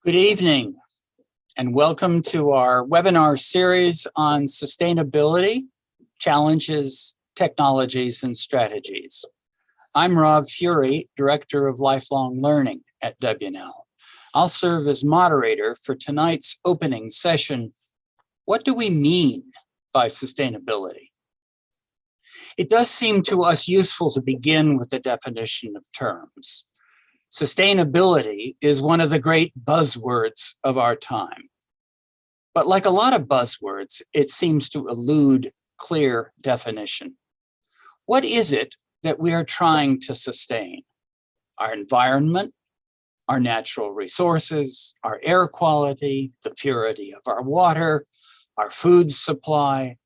Good evening, and welcome to our webinar series on sustainability, challenges, technologies, and strategies. I'm Rob Fury, Director of Lifelong Learning at WNL. I'll serve as moderator for tonight's opening session. What do we mean by sustainability? It does seem to us useful to begin with the definition of terms. Sustainability is one of the great buzzwords of our time. But like a lot of buzzwords, it seems to elude clear definition. What is it that we are trying to sustain? Our environment, our natural resources, our air quality, the purity of our water, our food supply,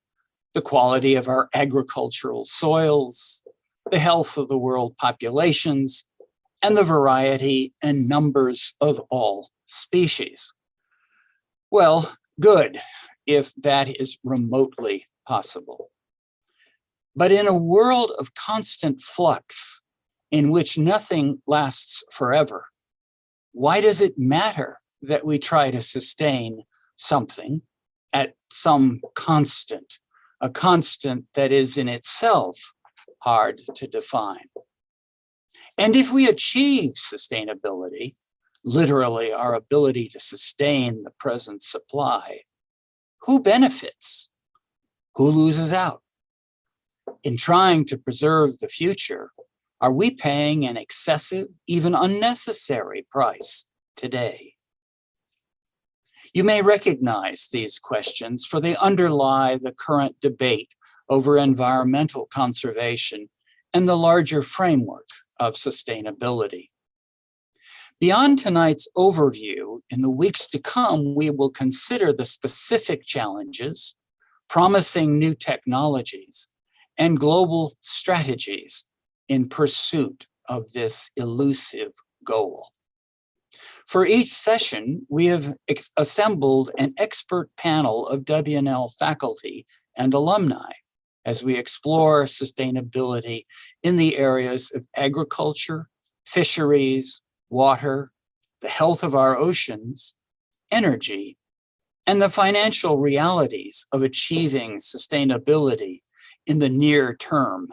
the quality of our agricultural soils, the health of the world populations, and the variety and numbers of all species. Well, good, if that is remotely possible. But in a world of constant flux, in which nothing lasts forever, why does it matter that we try to sustain something at some constant, a constant that is in itself hard to define? And if we achieve sustainability, literally our ability to sustain the present supply, who benefits? Who loses out? In trying to preserve the future, are we paying an excessive, even unnecessary price today? You may recognize these questions, for they underlie the current debate over environmental conservation and the larger framework of sustainability. Beyond tonight's overview, in the weeks to come, we will consider the specific challenges, promising new technologies, and global strategies in pursuit of this elusive goal. For each session, we have assembled an expert panel of WNL faculty and alumni as we explore sustainability in the areas of agriculture, fisheries, water, the health of our oceans, energy, and the financial realities of achieving sustainability in the near term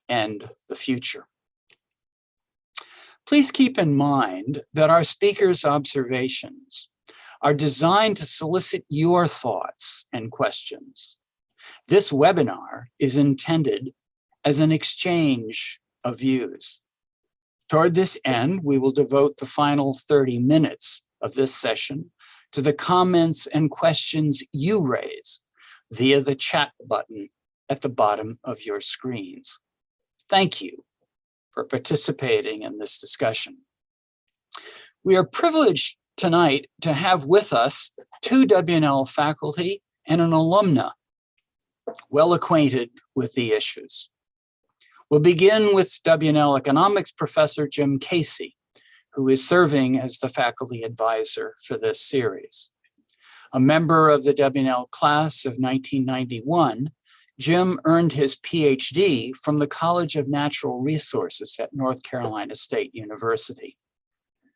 and the future. Please keep in mind that our speakers' observations are designed to solicit your thoughts and questions. This webinar is intended as an exchange of views. Toward this end, we will devote the final 30 minutes of this session to the comments and questions you raise via the chat button at the bottom of your screens. Thank you for participating in this discussion. We are privileged tonight to have with us two WNL faculty and an alumna well acquainted with the issues. We'll begin with WNL economics professor Jim Casey, who is serving as the faculty advisor for this series. A member of the WNL class of 1991, Jim earned his PhD from the College of Natural Resources at North Carolina State University.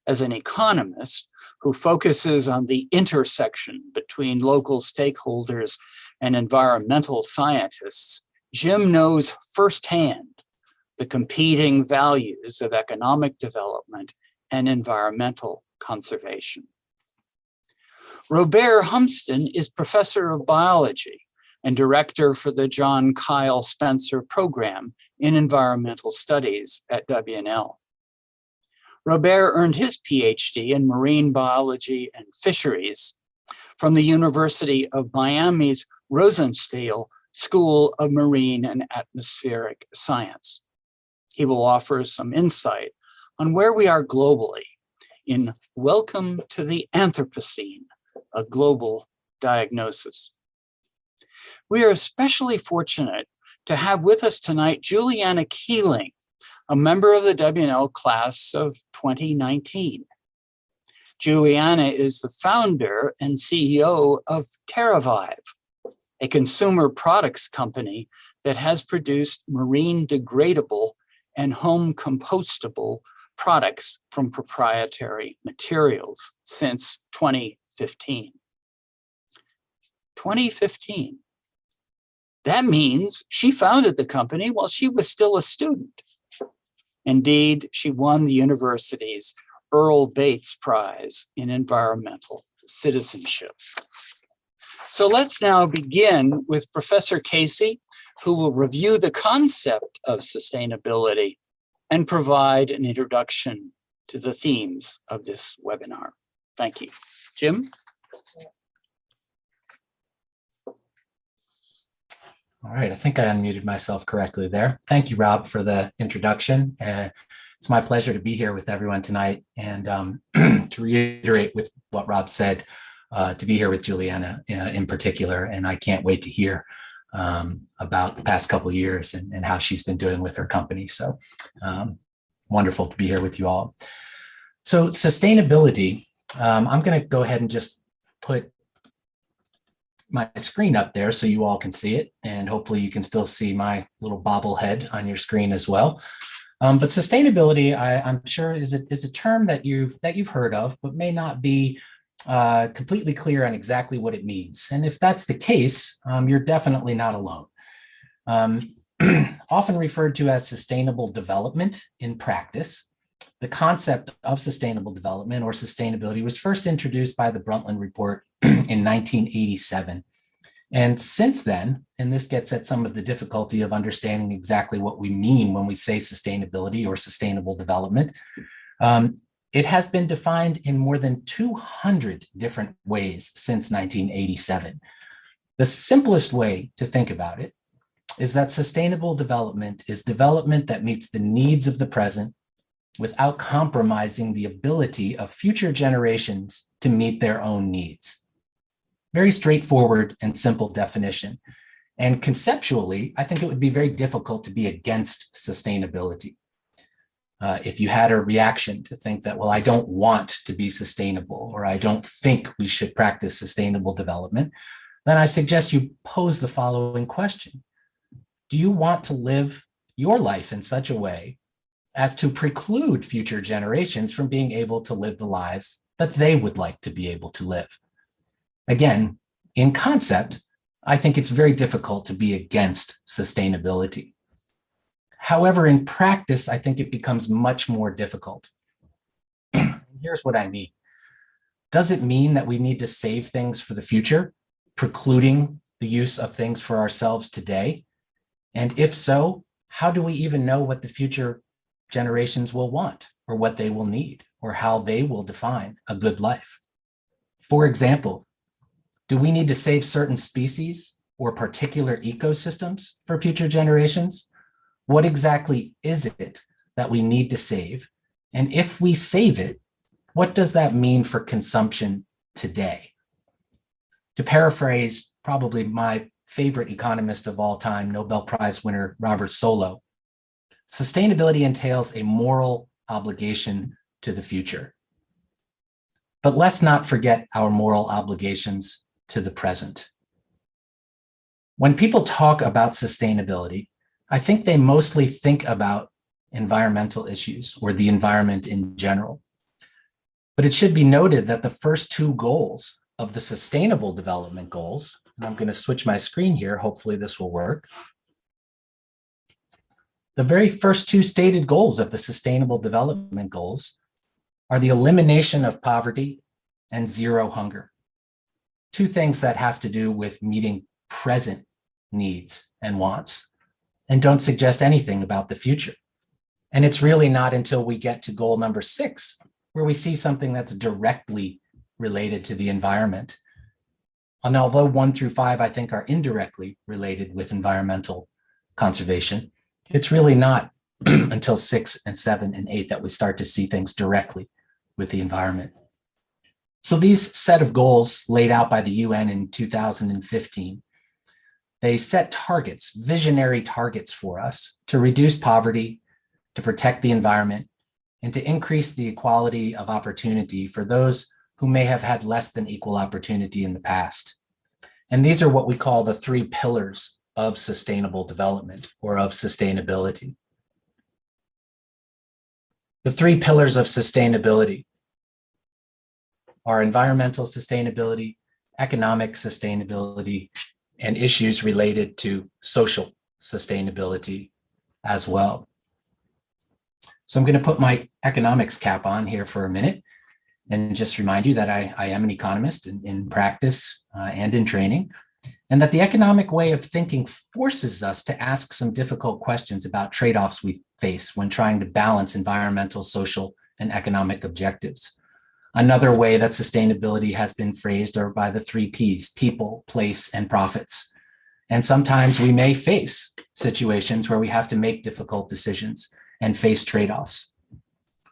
As an economist who focuses on the intersection between local stakeholders and environmental scientists, Jim knows firsthand the competing values of economic development and environmental conservation. Robert Humston is professor of biology and director for the John Kyle Spencer Program in Environmental Studies at WNL. Robert earned his PhD in marine biology and fisheries from the University of Miami's Rosenstiel School of Marine and Atmospheric Science. He will offer some insight on where we are globally in Welcome to the Anthropocene, a global diagnosis. We are especially fortunate to have with us tonight Julianna Keeling, a member of the WNL class of 2019. Julianna is the founder and CEO of Terra Vive, a consumer products company that has produced marine degradable and home compostable products from proprietary materials since 2015. 2015. That means she founded the company while she was still a student. Indeed, she won the university's Earl Bates Prize in Environmental Citizenship. So let's now begin with Professor Casey, who will review the concept of sustainability and provide an introduction to the themes of this webinar. Thank you. Jim? All right, I think I unmuted myself correctly there. Thank you, Rob, for the introduction. It's my pleasure to be here with everyone tonight and to reiterate with what Rob said, to be here with Julianna in particular, and I can't wait to hear about the past couple of years and how she's been doing with her company. So wonderful to be here with you all. So sustainability, I'm going to go ahead and just put my screen up there so you all can see it, and hopefully you can still see my little bobblehead on your screen as well. But sustainability, I'm sure, is a term that you've heard of, but may not be completely clear on exactly what it means. And if that's the case, you're definitely not alone. Often referred to as sustainable development in practice, the concept of sustainable development or sustainability was first introduced by the Brundtland Report in 1987. And since then, and this gets at some of the difficulty of understanding exactly what we mean when we say sustainability or sustainable development, it has been defined in more than 200 different ways since 1987. The simplest way to think about it is that sustainable development is development that meets the needs of the present without compromising the ability of future generations to meet their own needs. Very straightforward and simple definition. And conceptually, I think it would be very difficult to be against sustainability. If you had a reaction to think that, well, I don't want to be sustainable, or I don't think we should practice sustainable development, then I suggest you pose the following question. Do you want to live your life in such a way as to preclude future generations from being able to live the lives that they would like to be able to live? Again, in concept, I think it's very difficult to be against sustainability. However, in practice, I think it becomes much more difficult. Here's what I mean. Does it mean that we need to save things for the future, precluding the use of things for ourselves today? And if so, how do we even know what the future generations will want, or what they will need, or how they will define a good life? For example, do we need to save certain species or particular ecosystems for future generations? What exactly is it that we need to save? And if we save it, what does that mean for consumption today? To paraphrase probably my favorite economist of all time, Nobel Prize winner Robert Solow, sustainability entails a moral obligation to the future. But let's not forget our moral obligations to the present. When people talk about sustainability, I think they mostly think about environmental issues or the environment in general. But it should be noted that the first two goals of the Sustainable Development Goals, and I'm going to switch my screen here, hopefully this will work. The very first two stated goals of the Sustainable Development Goals are the elimination of poverty and zero hunger. Two things that have to do with meeting present needs and wants, and don't suggest anything about the future. And it's really not until we get to goal number 6 where we see something that's directly related to the environment. And although 1 through 5, I think, are indirectly related with environmental conservation, it's really not until 6 and 7 and 8 that we start to see things directly with the environment. So these set of goals laid out by the UN in 2015, they set targets, visionary targets for us to reduce poverty, to protect the environment, and to increase the equality of opportunity for those who may have had less than equal opportunity in the past. And these are what we call the 3 pillars of sustainable development or of sustainability. The three pillars of sustainability are environmental sustainability, economic sustainability, and issues related to social sustainability as well. So I'm going to put my economics cap on here for a minute and just remind you that I am an economist in practice and in training, and that the economic way of thinking forces us to ask some difficult questions about trade-offs we face when trying to balance environmental, social, and economic objectives. Another way that sustainability has been phrased are by the three Ps: people, place, and profits. And sometimes we may face situations where we have to make difficult decisions and face trade-offs.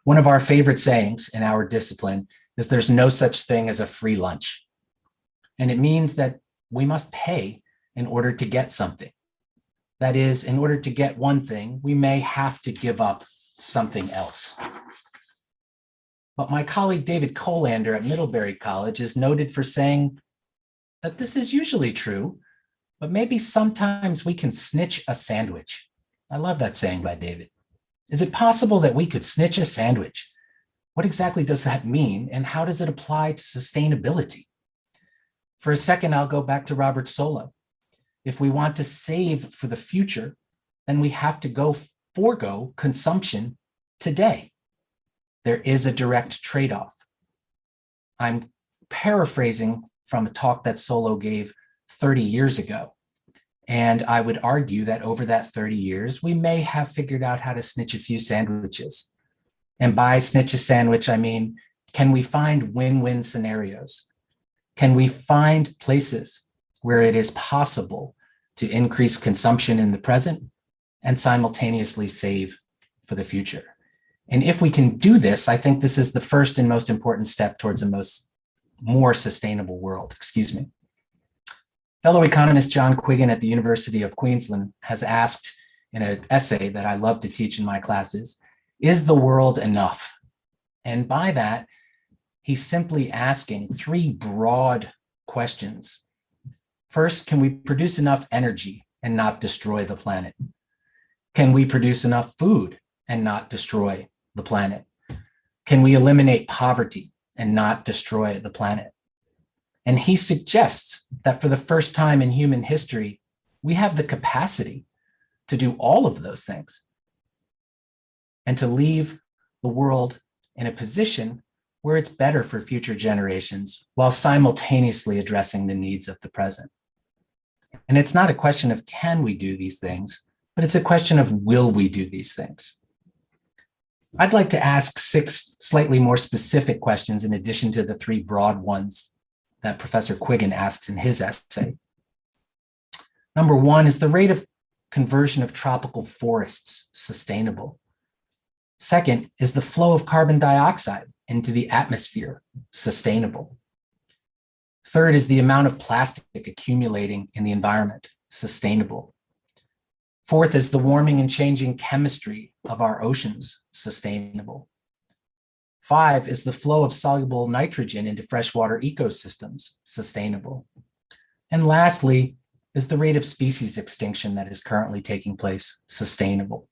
One of our favorite sayings in our discipline is there's no such thing as a free lunch. And it means that we must pay in order to get something. That is, in order to get one thing, we may have to give up something else. But my colleague David Colander at Middlebury College is noted for saying that this is usually true, but maybe sometimes we can snitch a sandwich. I love that saying by David. Is it possible that we could snitch a sandwich? What exactly does that mean, and how does it apply to sustainability? For a second, I'll go back to Robert Solow. If we want to save for the future, then we have to forego consumption today. There is a direct trade-off. I'm paraphrasing from a talk that Solow gave 30 years ago. And I would argue that over that 30 years, we may have figured out how to snitch a few sandwiches. And by snitch a sandwich, I mean, can we find win-win scenarios? Can we find places where it is possible to increase consumption in the present and simultaneously save for the future? And if we can do this, I think this is the first and most important step towards a more sustainable world. Fellow economist John Quiggin at the University of Queensland has asked in an essay that I love to teach in my classes, is the world enough? And by that, he's simply asking three broad questions. First, can we produce enough energy and not destroy the planet? Can we produce enough food and not destroy the planet? Can we eliminate poverty and not destroy the planet? And he suggests that for the first time in human history, we have the capacity to do all of those things and to leave the world in a position where it's better for future generations while simultaneously addressing the needs of the present. And it's not a question of can we do these things, but it's a question of will we do these things? I'd like to ask 6 slightly more specific questions in addition to the 3 broad ones that Professor Quiggin asks in his essay. Number 1, is the rate of conversion of tropical forests sustainable? Second, is the flow of carbon dioxide into the atmosphere sustainable? Third, is the amount of plastic accumulating in the environment sustainable? Fourth, is the warming and changing chemistry of our oceans sustainable? 5, is the flow of soluble nitrogen into freshwater ecosystems sustainable? And lastly, is the rate of species extinction that is currently taking place sustainable?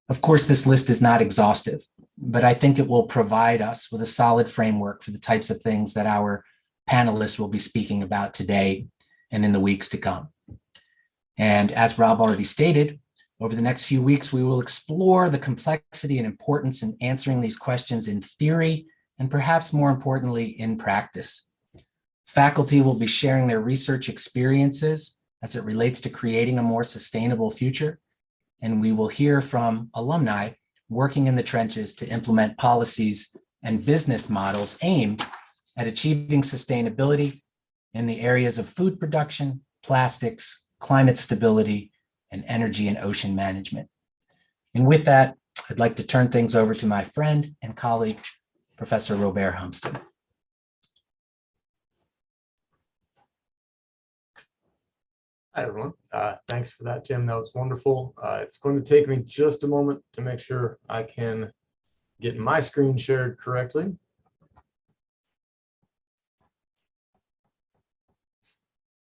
Of course, this list is not exhaustive, but I think it will provide us with a solid framework for the types of things that our panelists will be speaking about today and in the weeks to come. And as Rob already stated, over the next few weeks, we will explore the complexity and importance in answering these questions in theory, and perhaps more importantly, in practice. Faculty will be sharing their research experiences as it relates to creating a more sustainable future, and we will hear from alumni working in the trenches to implement policies and business models aimed at achieving sustainability in the areas of food production, plastics, climate stability, and energy and ocean management. And with that, I'd like to turn things over to my friend and colleague, Professor Robert Humston. Hi, everyone. Thanks for that, Tim. That was wonderful. It's going to take me just a moment to make sure I can get my screen shared correctly.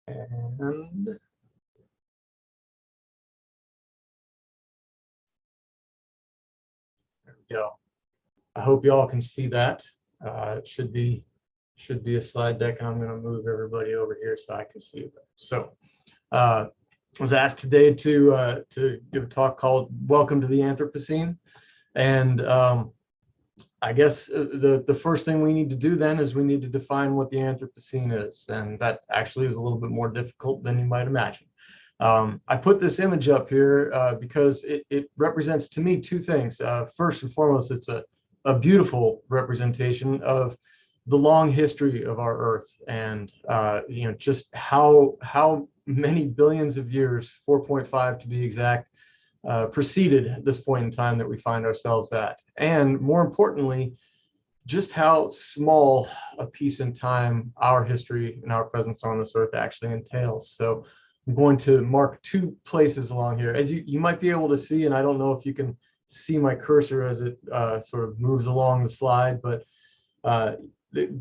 And there we go. I hope you all can see that. It should be a slide deck, and I'm going to move everybody over here so I can see it. So I was asked today to give a talk called "Welcome to the Anthropocene," and I guess the first thing we need to do then is we need to define what the Anthropocene is, and that actually is a little bit more difficult than you might imagine. I put this image up here because it represents to me two things. First and foremost, it's a beautiful representation of the long history of our Earth, and just how many billions of years, 4.5 to be exact, preceded this point in time that we find ourselves at, and more importantly, just how small a piece in time our history and our presence on this Earth actually entails. So I'm going to mark two places along here. As you might be able to see, and I don't know if you can see my cursor as it sort of moves along the slide, but the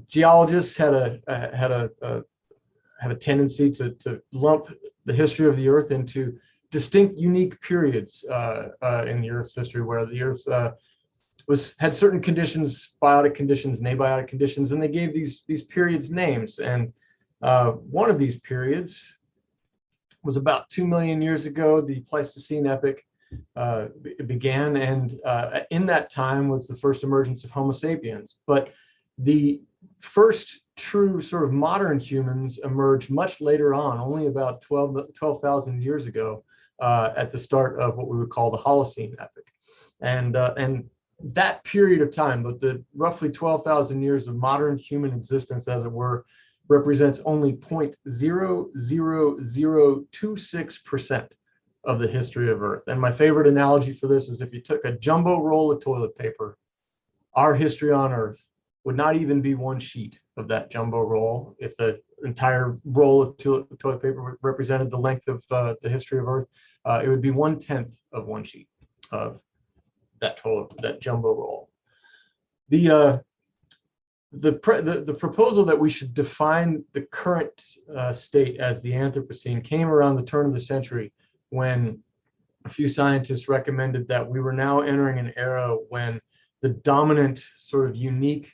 geologists had a tendency to lump the history of the Earth into distinct, unique periods in the Earth's history, where the Earth had certain conditions, biotic conditions and abiotic conditions, and they gave these periods names. And one of these periods was about 2 million years ago. The Pleistocene epoch began, and in that time was the first emergence of Homo sapiens. But the first true sort of modern humans emerged much later on, only about 12,000 years ago, at the start of what we would call the Holocene epoch. And that period of time, the roughly 12,000 years of modern human existence, as it were, represents only 0.00026% of the history of Earth. And my favorite analogy for this is if you took a jumbo roll of toilet paper, our history on Earth would not even be one sheet of that jumbo roll. If the entire roll of toilet paper represented the length of the history of Earth, it would be 1/10 of one sheet of that jumbo roll. The proposal that we should define the current state as the Anthropocene came around the turn of the century, when a few scientists recommended that we were now entering an era when the dominant sort of unique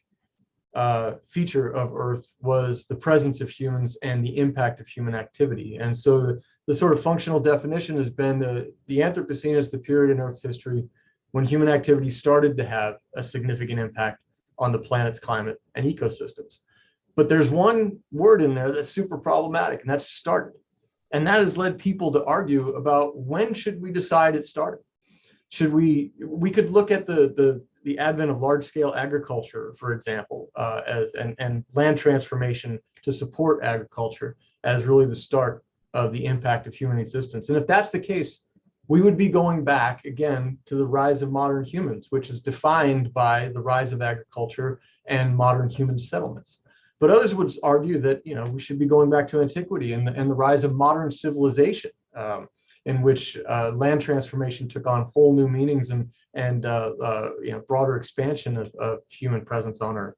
feature of Earth was the presence of humans and the impact of human activity. And so the sort of functional definition has been the Anthropocene is the period in Earth's history when human activity started to have a significant impact on the planet's climate and ecosystems. But there's one word in there that's super problematic, and that's started. And that has led people to argue about when should we decide it started. Should we could look at the advent of large-scale agriculture, for example, and land transformation to support agriculture as really the start of the impact of human existence. And if that's the case, we would be going back again to the rise of modern humans, which is defined by the rise of agriculture and modern human settlements. But others would argue that we should be going back to antiquity and the rise of modern civilization, in which land transformation took on whole new meanings and broader expansion of human presence on Earth.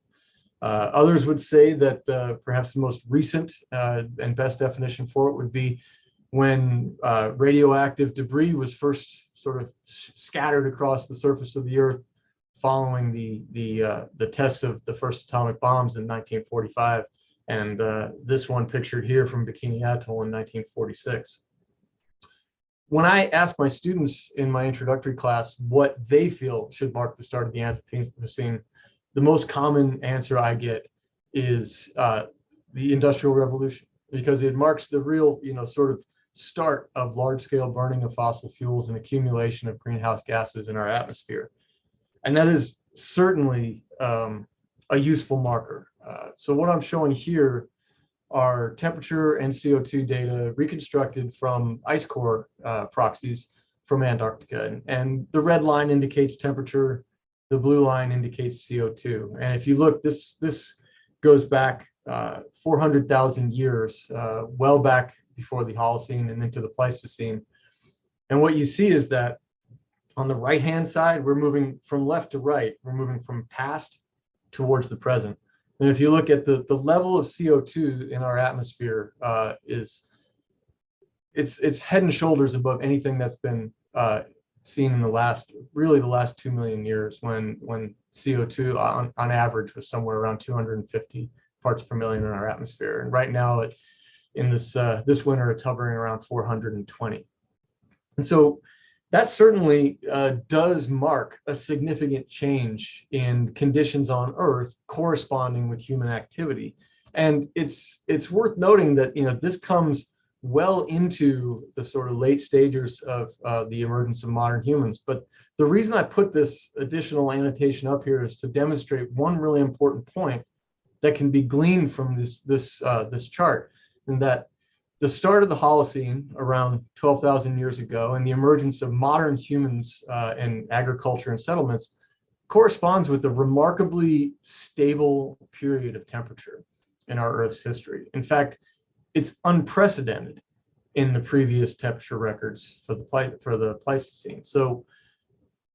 Others would say that perhaps the most recent and best definition for it would be when radioactive debris was first sort of scattered across the surface of the Earth following the tests of the first atomic bombs in 1945, and this one pictured here from Bikini Atoll in 1946. When I ask my students in my introductory class what they feel should mark the start of the Anthropocene, the most common answer I get is the Industrial Revolution, because it marks the real, sort of start of large-scale burning of fossil fuels and accumulation of greenhouse gases in our atmosphere. And that is certainly a useful marker. So what I'm showing here are temperature and CO2 data reconstructed from ice core proxies from Antarctica. And the red line indicates temperature, the blue line indicates CO2. And if you look, this goes back 400,000 years, well back before the Holocene and into the Pleistocene. And what you see is that on the right-hand side, we're moving from left to right. We're moving from past towards the present. And if you look at the level of CO2 in our atmosphere, it's head and shoulders above anything that's been seen in the last 2 million years, when CO2 on average was somewhere around 250 parts per million in our atmosphere. And right now, in this winter, it's hovering around 420. And so that certainly does mark a significant change in conditions on Earth corresponding with human activity. And it's worth noting that, you know, this comes well into the sort of late stages of the emergence of modern humans. But the reason I put this additional annotation up here is to demonstrate one really important point that can be gleaned from this chart, and that the start of the Holocene around 12,000 years ago and the emergence of modern humans and agriculture and settlements corresponds with a remarkably stable period of temperature in our Earth's history. In fact, it's unprecedented in the previous temperature records for the Pleistocene. So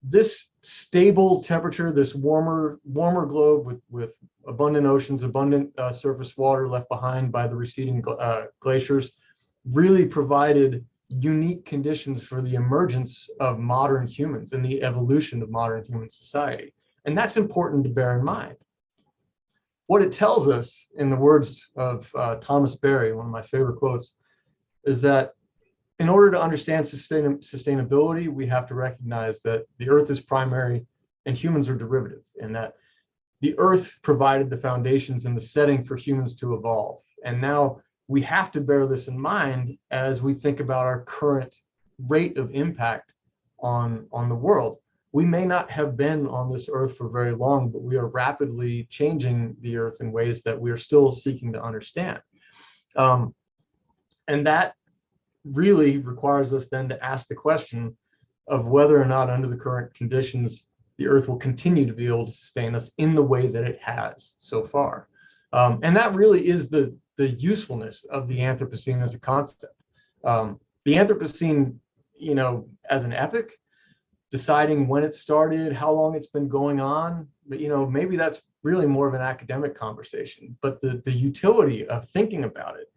this stable temperature, this warmer globe with abundant oceans, abundant surface water left behind by the receding glaciers, really provided unique conditions for the emergence of modern humans and the evolution of modern human society. And that's important to bear in mind. What it tells us, in the words of Thomas Berry, one of my favorite quotes, is that in order to understand sustainability, we have to recognize that the Earth is primary and humans are derivative, and that the Earth provided the foundations and the setting for humans to evolve. And now we have to bear this in mind as we think about our current rate of impact on the world. We may not have been on this Earth for very long, but we are rapidly changing the Earth in ways that we are still seeking to understand. And that really requires us then to ask the question of whether or not, under the current conditions, the Earth will continue to be able to sustain us in the way that it has so far. And that really is the usefulness of the Anthropocene as a concept. The Anthropocene, you know, as an epoch, deciding when it started, how long it's been going on, but, you know, maybe that's really more of an academic conversation. But the utility of thinking about it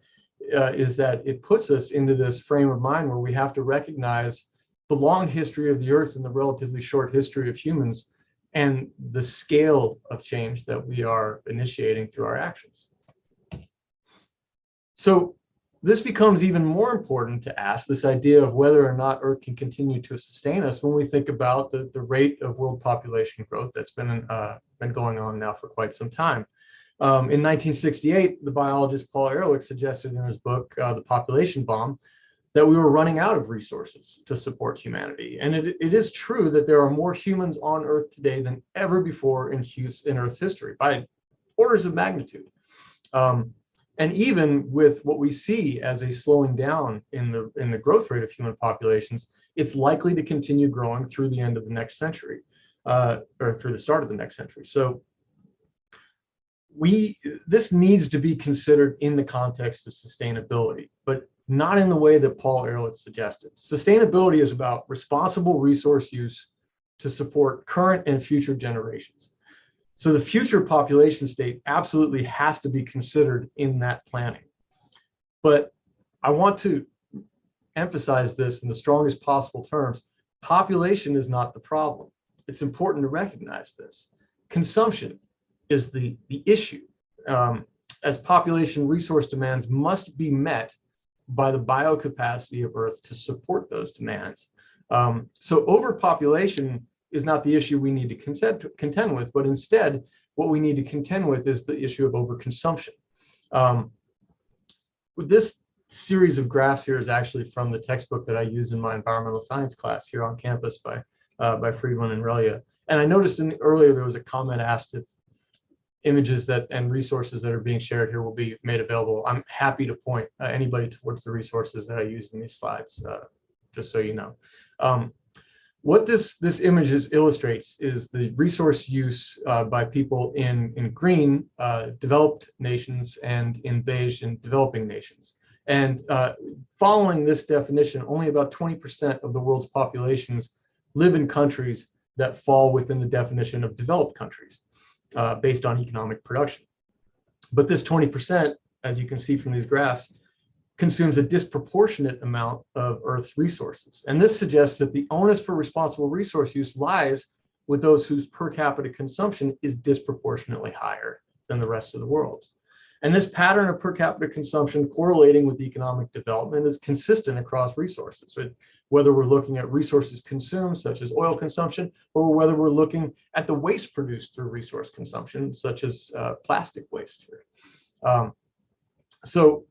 is that it puts us into this frame of mind where we have to recognize the long history of the Earth and the relatively short history of humans, and the scale of change that we are initiating through our actions. So this becomes even more important to ask this idea of whether or not Earth can continue to sustain us when we think about the rate of world population growth that's been going on now for quite some time. In 1968, the biologist Paul Ehrlich suggested in his book, The Population Bomb, that we were running out of resources to support humanity. And it is true that there are more humans on Earth today than ever before in Earth's history, by orders of magnitude. And even with what we see as a slowing down in the growth rate of human populations, it's likely to continue growing through the end of the next century, or through the start of the next century. So this needs to be considered in the context of sustainability, but not in the way that Paul Ehrlich suggested. Sustainability is about responsible resource use to support current and future generations. So the future population state absolutely has to be considered in that planning. But I want to emphasize this in the strongest possible terms. Population is not the problem. It's important to recognize this. Consumption is the issue, as population resource demands must be met by the biocapacity of Earth to support those demands. So overpopulation is not the issue we need to contend with, but instead what we need to contend with is the issue of overconsumption. This series of graphs here is actually from the textbook that I use in my environmental science class here on campus by Friedman and Relia. And I noticed earlier there was a comment asked if images and resources that are being shared here will be made available. I'm happy to point anybody towards the resources that I used in these slides, just so you know. What this image illustrates is the resource use by people in green, developed nations, and in beige, in developing nations. And following this definition, only about 20% of the world's populations live in countries that fall within the definition of developed countries, based on economic production. But this 20%, as you can see from these graphs, consumes a disproportionate amount of Earth's resources. And this suggests that the onus for responsible resource use lies with those whose per capita consumption is disproportionately higher than the rest of the world. And this pattern of per capita consumption correlating with economic development is consistent across resources, whether we're looking at resources consumed, such as oil consumption, or whether we're looking at the waste produced through resource consumption, such as plastic waste here. So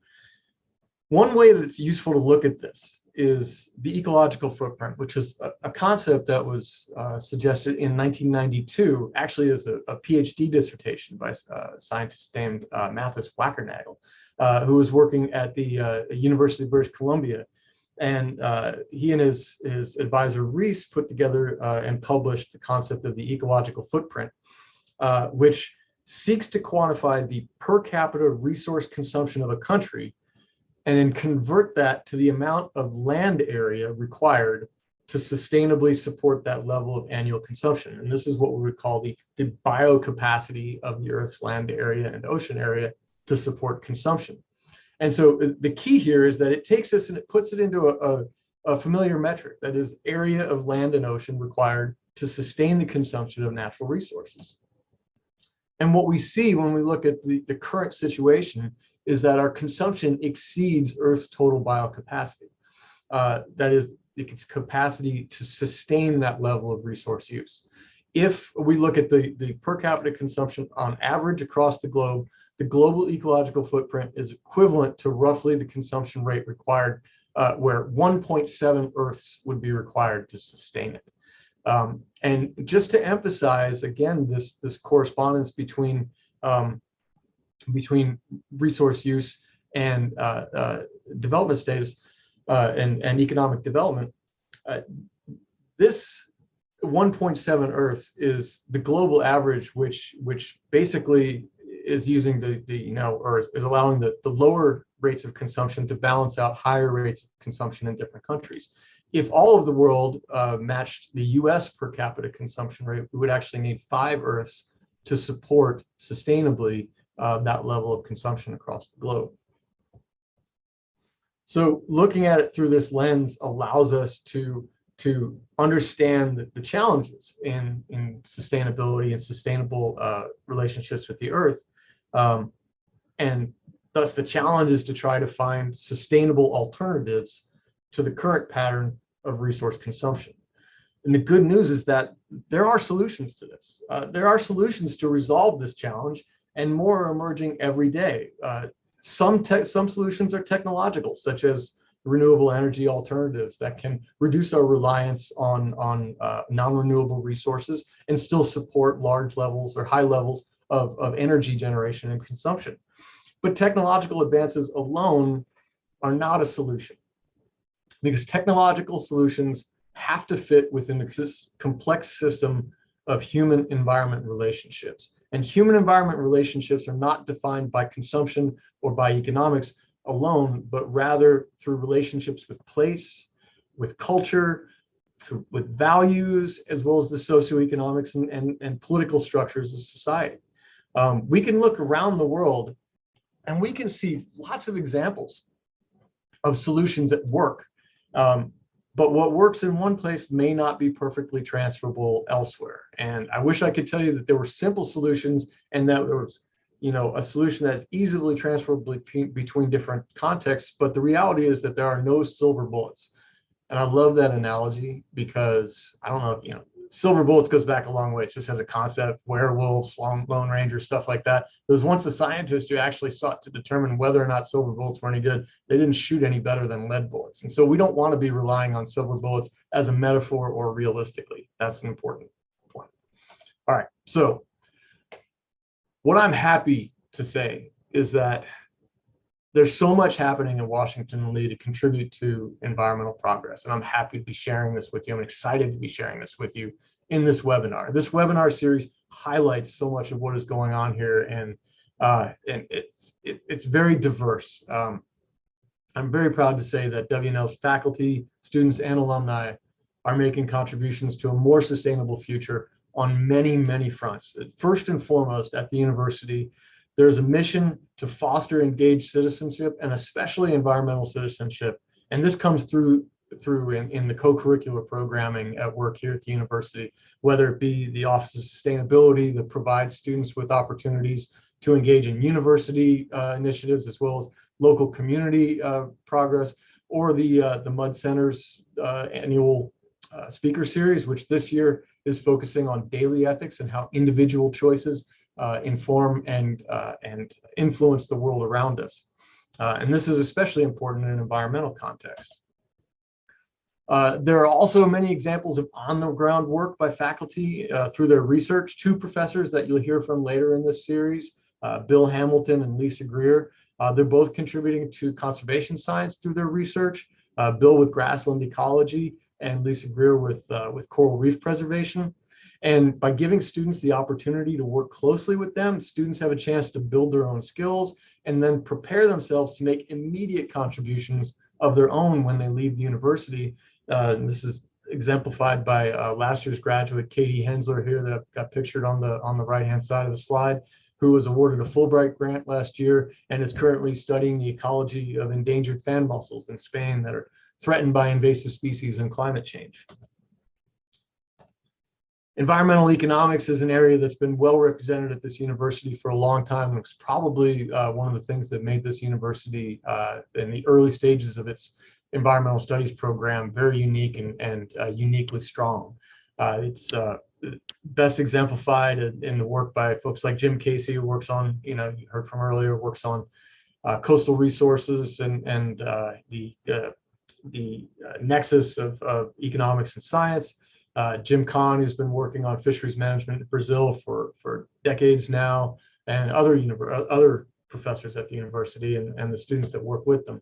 one way that's useful to look at this is the ecological footprint, which is a concept that was suggested in 1992, actually as a PhD dissertation by a scientist named Mathis Wackernagel, who was working at the University of British Columbia. And he and his advisor Rees put together and published the concept of the ecological footprint, which seeks to quantify the per capita resource consumption of a country and then convert that to the amount of land area required to sustainably support that level of annual consumption. And this is what we would call the biocapacity of the Earth's land area and ocean area to support consumption. And so the key here is that it takes this and it puts it into a familiar metric, that is area of land and ocean required to sustain the consumption of natural resources. And what we see when we look at the current situation is that our consumption exceeds Earth's total biocapacity. That is, its capacity to sustain that level of resource use. If we look at the per capita consumption on average across the global ecological footprint is equivalent to roughly the consumption rate required, where 1.7 Earths would be required to sustain it. And just to emphasize again this correspondence between resource use and development status and economic development, this 1.7 Earths is the global average, which basically is using or is allowing the lower rates of consumption to balance out higher rates of consumption in different countries. If all of the world matched the US per capita consumption rate, we would actually need 5 Earths to support sustainably that level of consumption across the globe. So looking at it through this lens allows us to understand the challenges in sustainability and sustainable relationships with the Earth. And thus the challenge is to try to find sustainable alternatives to the current pattern of resource consumption. And the good news is that there are solutions to this. There are solutions to resolve this challenge, and more are emerging every day. Some solutions are technological, such as renewable energy alternatives that can reduce our reliance on non-renewable resources and still support large levels or high levels of energy generation and consumption. But technological advances alone are not a solution, because technological solutions have to fit within the complex system of human-environment relationships. And human-environment relationships are not defined by consumption or by economics alone, but rather through relationships with place, with culture, with values, as well as the socioeconomics and political structures of society. We can look around the world and we can see lots of examples of solutions that work. But what works in one place may not be perfectly transferable elsewhere. And I wish I could tell you that there were simple solutions and that there was, a solution that's easily transferable between different contexts. But the reality is that there are no silver bullets. And I love that analogy because I don't know if, silver bullets goes back a long way. It's just as a concept, werewolves, lone rangers, stuff like that. There was once a scientist who actually sought to determine whether or not silver bullets were any good. They didn't shoot any better than lead bullets. And so we don't want to be relying on silver bullets as a metaphor or realistically. That's an important point. All right. So what I'm happy to say is that there's so much happening in Washington Lee to contribute to environmental progress. And I'm happy to be sharing this with you. I'm excited to be sharing this with you in this webinar. This webinar series highlights so much of what is going on here, and it's very diverse. I'm very proud to say that WNL's faculty, students, and alumni are making contributions to a more sustainable future on many, many fronts. First and foremost, at the university, There's a mission to foster engaged citizenship and especially environmental citizenship. And this comes through in the co-curricular programming at work here at the university, whether it be the Office of Sustainability that provides students with opportunities to engage in university initiatives as well as local community progress, or the Mud Center's annual speaker series, which this year is focusing on daily ethics and how individual choices inform and influence the world around us. And this is especially important in an environmental context. There are also many examples of on-the-ground work by faculty through their research. Two professors that you'll hear from later in this series, Bill Hamilton and Lisa Greer, they're both contributing to conservation science through their research. Bill with grassland ecology and Lisa Greer with coral reef preservation. And by giving students the opportunity to work closely with them, students have a chance to build their own skills and then prepare themselves to make immediate contributions of their own when they leave the university. And this is exemplified by last year's graduate, Katie Hensler here that I've got pictured on the right-hand side of the slide, who was awarded a Fulbright grant last year and is currently studying the ecology of endangered fan mussels in Spain that are threatened by invasive species and climate change. Environmental economics is an area that's been well represented at this university for a long time. And it's probably one of the things that made this university in the early stages of its environmental studies program very unique and uniquely strong. It's best exemplified in the work by folks like Jim Casey, who works on, you heard from earlier, works on coastal resources and the nexus of economics and science. Jim Kahn, who's been working on fisheries management in Brazil for decades now, and other professors at the university and the students that work with them.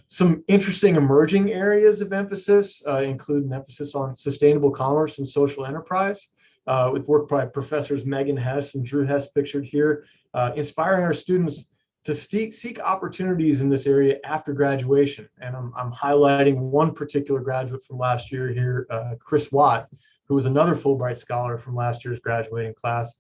Some interesting emerging areas of emphasis include an emphasis on sustainable commerce and social enterprise, with work by professors Megan Hess and Drew Hess pictured here, inspiring our students to seek opportunities in this area after graduation. And I'm highlighting one particular graduate from last year here, Chris Watt, who was another Fulbright scholar from last year's graduating class,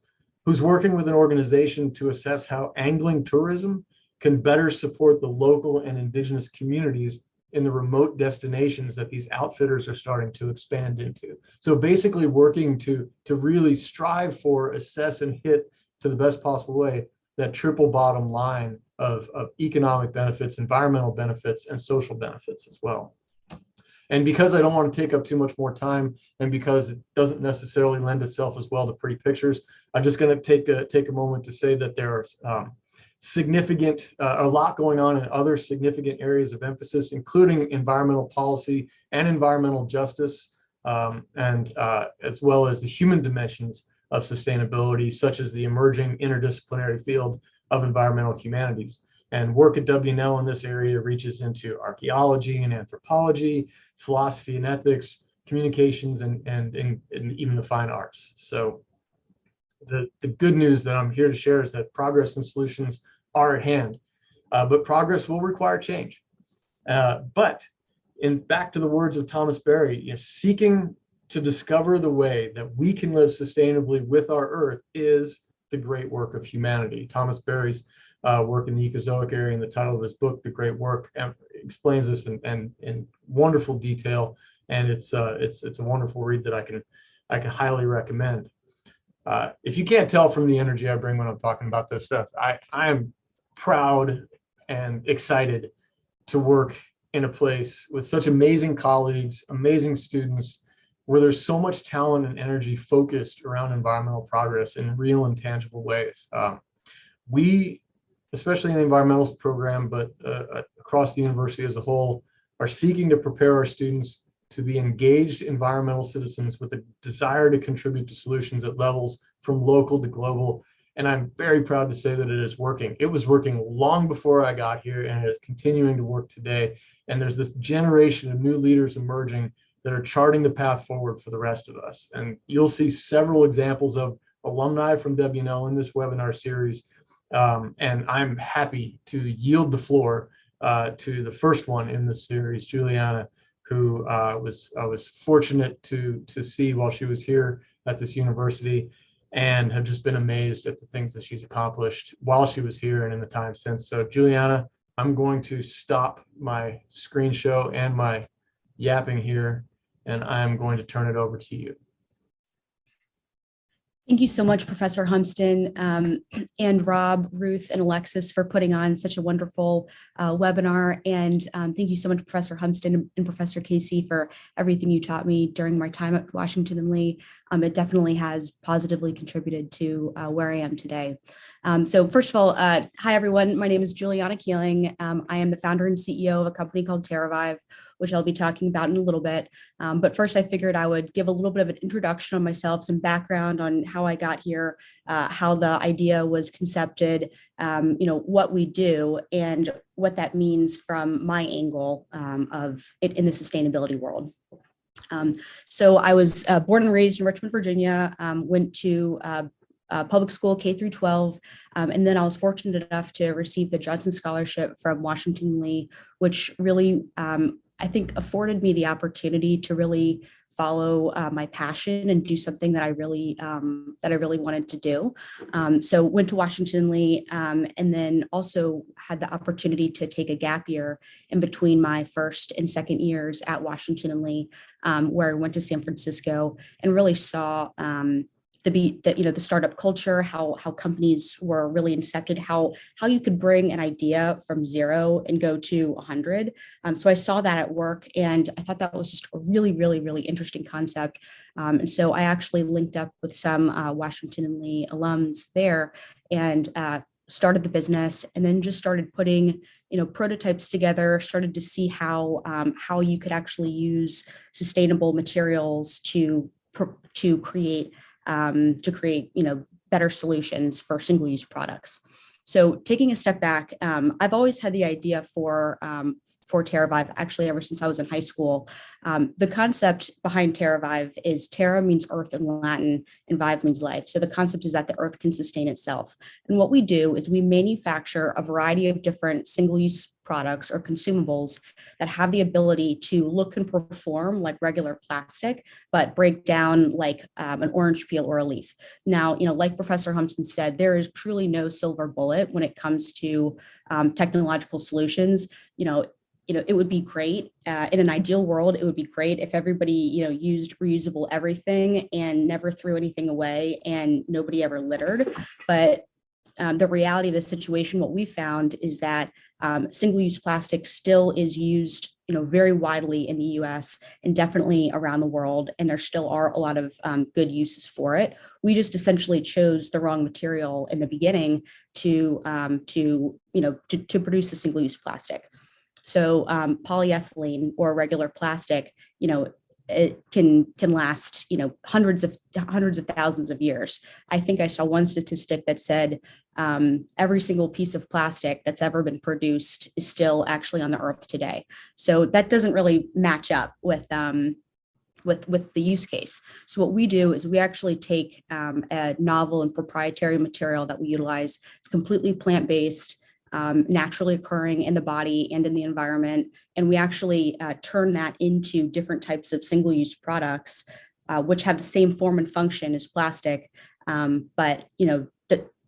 who's working with an organization to assess how angling tourism can better support the local and indigenous communities in the remote destinations that these outfitters are starting to expand into. So basically working to really strive for, assess, and hit to the best possible way that triple bottom line of economic benefits, environmental benefits, and social benefits as well. And because I don't want to take up too much more time, and because it doesn't necessarily lend itself as well to pretty pictures, I'm just going to take a moment to say that there are a lot going on in other significant areas of emphasis, including environmental policy and environmental justice, and as well as the human dimensions of sustainability, such as the emerging interdisciplinary field of environmental humanities. And work at W&L in this area reaches into archaeology and anthropology, philosophy and ethics, communications, and even the fine arts. So the good news that I'm here to share is that progress and solutions are at hand, but progress will require change. But back to the words of Thomas Berry, seeking to discover the way that we can live sustainably with our Earth is the great work of humanity. Thomas Berry's work in the Ecozoic area, and the title of his book, The Great Work, explains this in wonderful detail, and it's a wonderful read that I can highly recommend. If you can't tell from the energy I bring when I'm talking about this stuff, I am proud and excited to work in a place with such amazing colleagues, amazing students, where there's so much talent and energy focused around environmental progress in real and tangible ways. We, especially in the environmental program, but across the university as a whole, are seeking to prepare our students to be engaged environmental citizens with a desire to contribute to solutions at levels from local to global. And I'm very proud to say that it is working. It was working long before I got here, and it is continuing to work today. And there's this generation of new leaders emerging that are charting the path forward for the rest of us. And you'll see several examples of alumni from W&L in this webinar series. And I'm happy to yield the floor to the first one in this series, Julianna, who I was fortunate to see while she was here at this university. and have just been amazed at the things that she's accomplished while she was here and in the time since. So Julianna, I'm going to stop my screen show and my yapping here, and I'm going to turn it over to you. Thank you so much, Professor Humston, and Rob, Ruth, and Alexis for putting on such a wonderful webinar. And thank you so much, Professor Humston and Professor Casey, for everything you taught me during my time at Washington and Lee. It definitely has positively contributed to where I am today. So first of all, hi, everyone. My name is Julianna Keeling. I am the founder and CEO of a company called Terra Vive, which I'll be talking about in a little bit. But first, I figured I would give a little bit of an introduction on myself, some background on how I got here, how the idea was concepted, what we do, and what that means from my angle of it in the sustainability world. So I was born and raised in Richmond, Virginia, went to public school K through 12. And then I was fortunate enough to receive the Johnson Scholarship from Washington and Lee, which really, I think, afforded me the opportunity to really follow my passion and do something that I really wanted to do. So went to Washington and Lee, and then also had the opportunity to take a gap year in between my first and second years at Washington and Lee, where I went to San Francisco and really saw the startup culture, how companies were really incepted, how you could bring an idea from 0 and go to 100. So I saw that at work, and I thought that was just a really, really, really interesting concept. And so I actually linked up with some Washington and Lee alums there, and started the business, and then just started putting prototypes together, started to see how you could actually use sustainable materials to create better solutions for single-use products. So taking a step back, I've always had the idea for Terra Vive, actually ever since I was in high school. The concept behind Terra Vive is Terra means earth in Latin and Vive means life. So the concept is that the earth can sustain itself. And what we do is we manufacture a variety of different single-use products or consumables that have the ability to look and perform like regular plastic, but break down like an orange peel or a leaf. Now, like Professor Humston said, there is truly no silver bullet when it comes to technological solutions. It would be great in an ideal world. It would be great if everybody, used reusable everything and never threw anything away and nobody ever littered. But the reality of the situation, what we found is that single-use plastic still is used, very widely in the U.S. and definitely around the world, and there still are a lot of good uses for it. We just essentially chose the wrong material in the beginning to produce a single-use plastic. So polyethylene or regular plastic, it can last, hundreds of thousands of years. I think I saw one statistic that said every single piece of plastic that's ever been produced is still actually on the earth today. So that doesn't really match up with the use case. So what we do is we actually take a novel and proprietary material that we utilize. It's completely plant-based, naturally occurring in the body and in the environment. And we actually turn that into different types of single-use products, which have the same form and function as plastic, but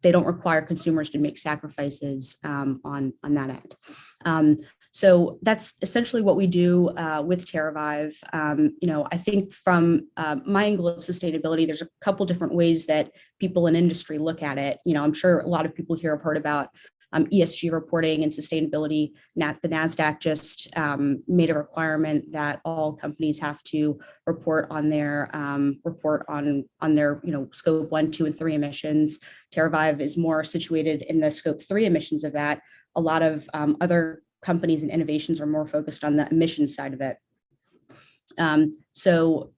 they don't require consumers to make sacrifices on that end. So that's essentially what we do with Terra Vive. I think from my angle of sustainability, there's a couple different ways that people in industry look at it. I'm sure a lot of people here have heard about ESG reporting and sustainability. The NASDAQ just made a requirement that all companies have to report on their scope 1, 2, and 3 emissions. Terra Vive is more situated in the scope 3 emissions of that. A lot of other companies and innovations are more focused on the emissions side of it. So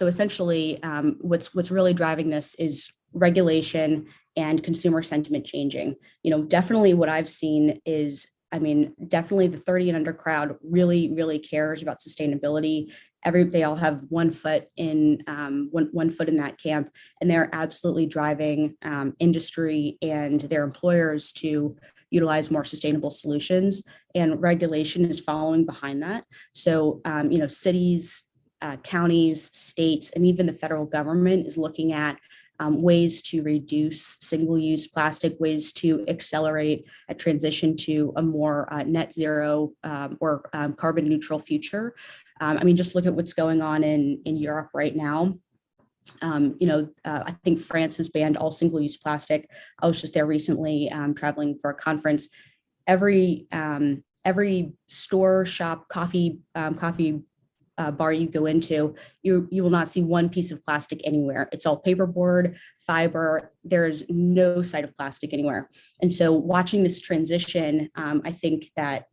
essentially, what's really driving this is regulation and consumer sentiment changing. Definitely what I've seen is, definitely the 30 and under crowd really, really cares about sustainability. They all have one foot in that camp, and they're absolutely driving industry and their employers to utilize more sustainable solutions, and regulation is following behind that. So, cities, counties, states, and even the federal government is looking at ways to reduce single-use plastic, ways to accelerate a transition to a more net zero or carbon neutral future. I mean, just look at what's going on in Europe right now. I think France has banned all single-use plastic. I was just there recently traveling for a conference. Every store, shop, coffee bar you go into, you will not see one piece of plastic anywhere. It's all paperboard, fiber. There's no sight of plastic anywhere. And so watching this transition, I think that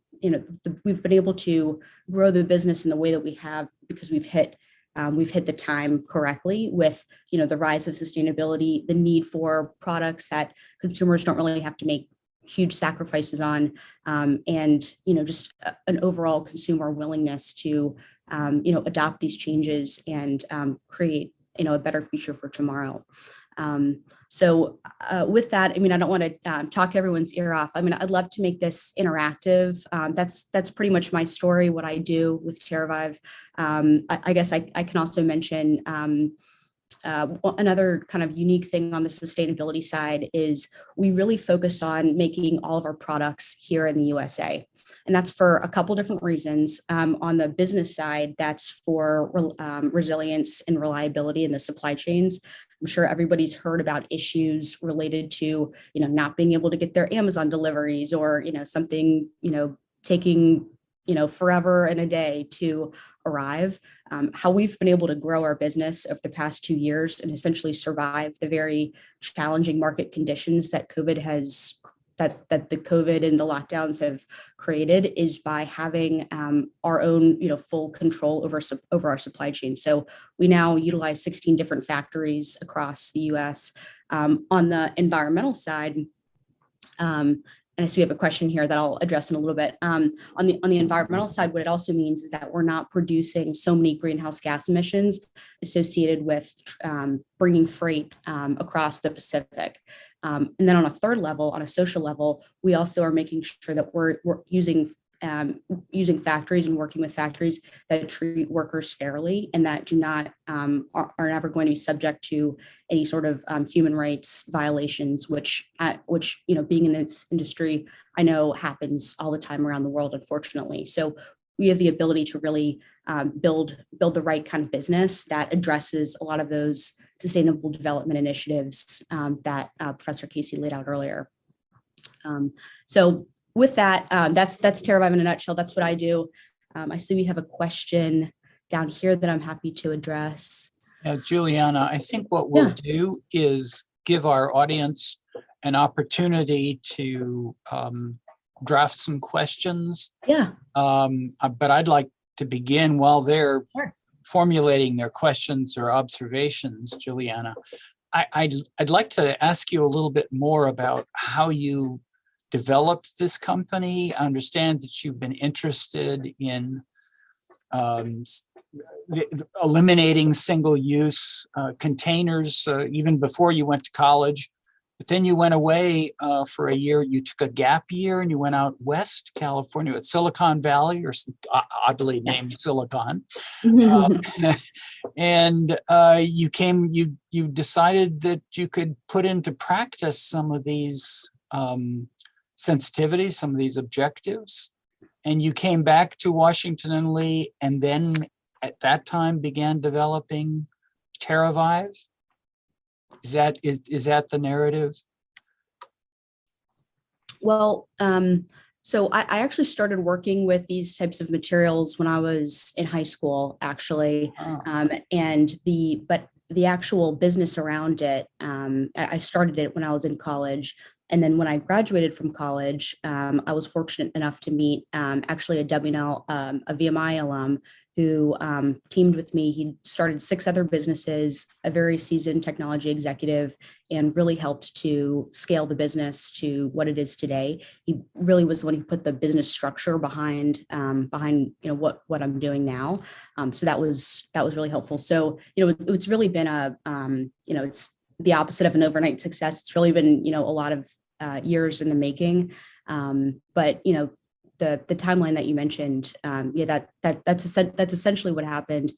we've been able to grow the business in the way that we have because we've hit the time correctly with the rise of sustainability, the need for products that consumers don't really have to make huge sacrifices on, and just an overall consumer willingness to adopt these changes and create a better future for tomorrow. So with that, I mean, I don't want to talk everyone's ear off. I mean, I'd love to make this interactive. That's pretty much my story, what I do with Terra Vive. I guess I can also mention another kind of unique thing on the sustainability side is we really focus on making all of our products here in the USA. And that's for a couple different reasons. On the business side, that's for resilience and reliability in the supply chains. I'm sure everybody's heard about issues related to, not being able to get their Amazon deliveries or, something, taking, forever and a day to arrive. How we've been able to grow our business over the past 2 years and essentially survive the very challenging market conditions that that the COVID and the lockdowns have created is by having our own, full control over our supply chain. So we now utilize 16 different factories across the US. On the environmental side, and I see we have a question here that I'll address in a little bit. On the environmental side, what it also means is that we're not producing so many greenhouse gas emissions associated with bringing freight across the Pacific. And then on a third level, on a social level, we also are making sure that we're using factories and working with factories that treat workers fairly and that do not are never going to be subject to any sort of human rights violations, which being in this industry, I know happens all the time around the world, unfortunately. So we have the ability to really build the right kind of business that addresses a lot of those sustainable development initiatives that Professor Casey laid out earlier. So with that, that's Terra Vive in a nutshell. That's what I do. I see we have a question down here that I'm happy to address. Julianna, I think what we'll do is give our audience an opportunity to draft some questions. Yeah. But I'd like to begin while they're formulating their questions or observations, Julianna. I'd like to ask you a little bit more about how you developed this company. I understand that you've been interested in eliminating single-use containers even before you went to college. But then you went away for a year. You took a gap year and you went out west California at Silicon Valley, or oddly named Silicon. And you decided that you could put into practice some of these sensitivities, some of these objectives. And you came back to Washington and Lee, and then at that time began developing Terra Vive. Is that the narrative? Well, so I actually started working with these types of materials when I was in high school, actually. And the actual business around it, I started it when I was in college. And then when I graduated from college, I was fortunate enough to meet actually a VMI alum who teamed with me. He started 6 other businesses, a very seasoned technology executive, and really helped to scale the business to what it is today. He really was the one who put the business structure behind what I'm doing now. So that was really helpful. So it's really been it's the opposite of an overnight success. It's really been a lot of years in the making. But the timeline that you mentioned, that's essentially what happened.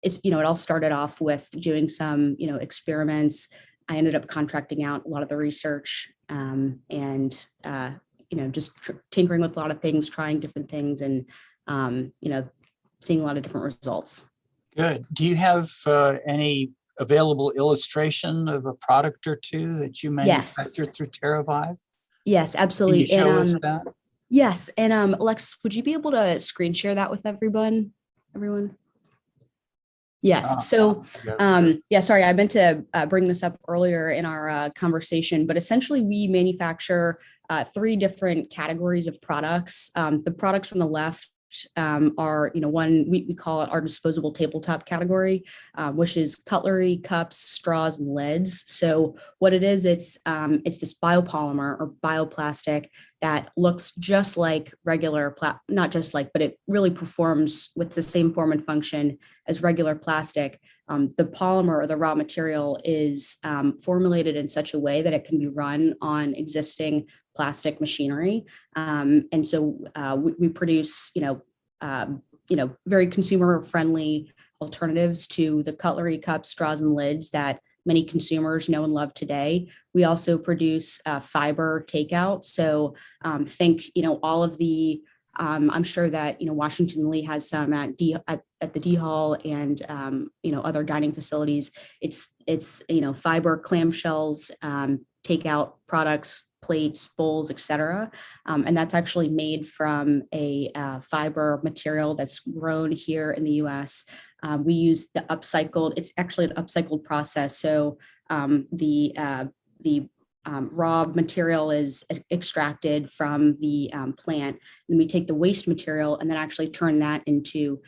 It's, it all started off with doing some, experiments. I ended up contracting out a lot of the research, and just tinkering with a lot of things, trying different things, and seeing a lot of different results. Good. Do you have any available illustration of a product or two that you manufactured through Terra Vive? Yes, absolutely. Can you show us that? Yes, and Alexis, would you be able to screen share that with everyone? Yes. So, sorry, I meant to bring this up earlier in our conversation, but essentially we manufacture 3 different categories of products. The products on the left are, one, we call it our disposable tabletop category, which is cutlery, cups, straws, and lids. So what it is, it's this biopolymer or bioplastic that looks just like regular, not just like, but it really performs with the same form and function as regular plastic. The polymer or the raw material is formulated in such a way that it can be run on existing plastic machinery. And so we produce, very consumer friendly alternatives to the cutlery, cups, straws, and lids that many consumers know and love today. We also produce fiber takeout. So think, all of the, I'm sure that, Washington Lee has some at the D Hall and, other dining facilities. It's fiber clamshells, takeout products, plates, bowls, etc. And that's actually made from a fiber material that's grown here in the US. We use the upcycled, it's actually an upcycled process. So the raw material is extracted from the plant, and we take the waste material and then actually turn that into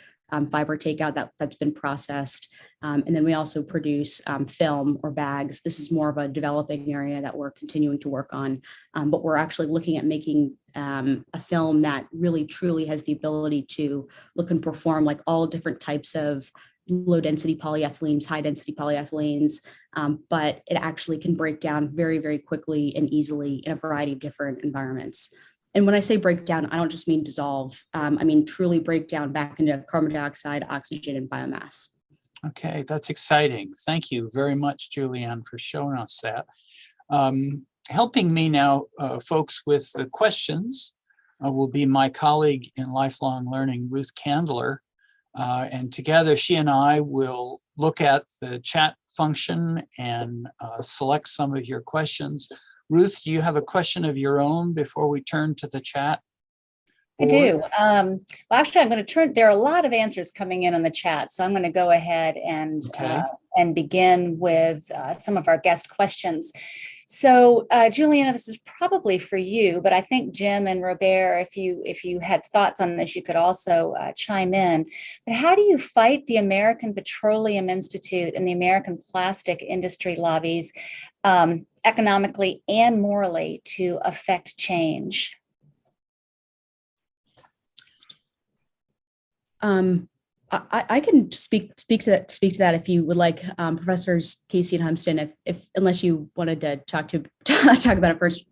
fiber takeout that's been processed. And then we also produce film or bags. This is more of a developing area that we're continuing to work on, but we're actually looking at making a film that really truly has the ability to look and perform like all different types of low density polyethylenes, high density polyethylenes, but it actually can break down very, very quickly and easily in a variety of different environments. And when I say break down, I don't just mean dissolve. I mean truly break down back into carbon dioxide, oxygen, and biomass. Okay, that's exciting. Thank you very much, Julianne, for showing us that. Helping me now, folks, with the questions will be my colleague in lifelong learning, Ruth Candler. And together, she and I will look at the chat function and select some of your questions. Ruth, do you have a question of your own before we turn to the chat? I do. Well, actually, I'm going to turn. There are a lot of answers coming in on the chat, so I'm going to go ahead and begin with some of our guest questions. So, Julianna, this is probably for you, but I think Jim and Robert, if you had thoughts on this, you could also chime in. But how do you fight the American Petroleum Institute and the American plastic industry lobbies economically and morally to affect change? I can speak to that if you would like, Professors Casey and Humston, if unless you wanted to talk about it first.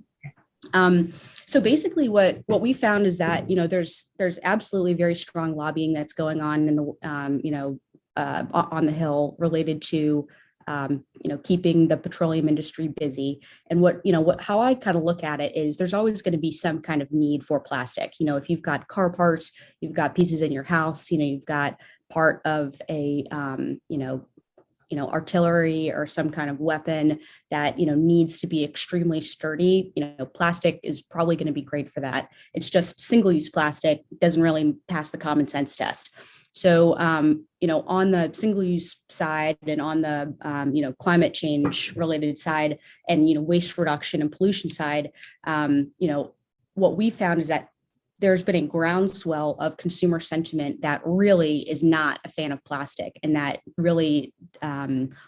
So basically, what we found is that there's absolutely very strong lobbying that's going on in the on the Hill related to keeping the petroleum industry busy. And how I kind of look at it is there's always going to be some kind of need for plastic. If you've got car parts, you've got pieces in your house, you've got part of a, artillery or some kind of weapon that, needs to be extremely sturdy. Plastic is probably going to be great for that. It's just single-use plastic doesn't really pass the common sense test. So, on the single-use side and on the, climate change related side and, waste reduction and pollution side, what we found is that there's been a groundswell of consumer sentiment that really is not a fan of plastic, and that really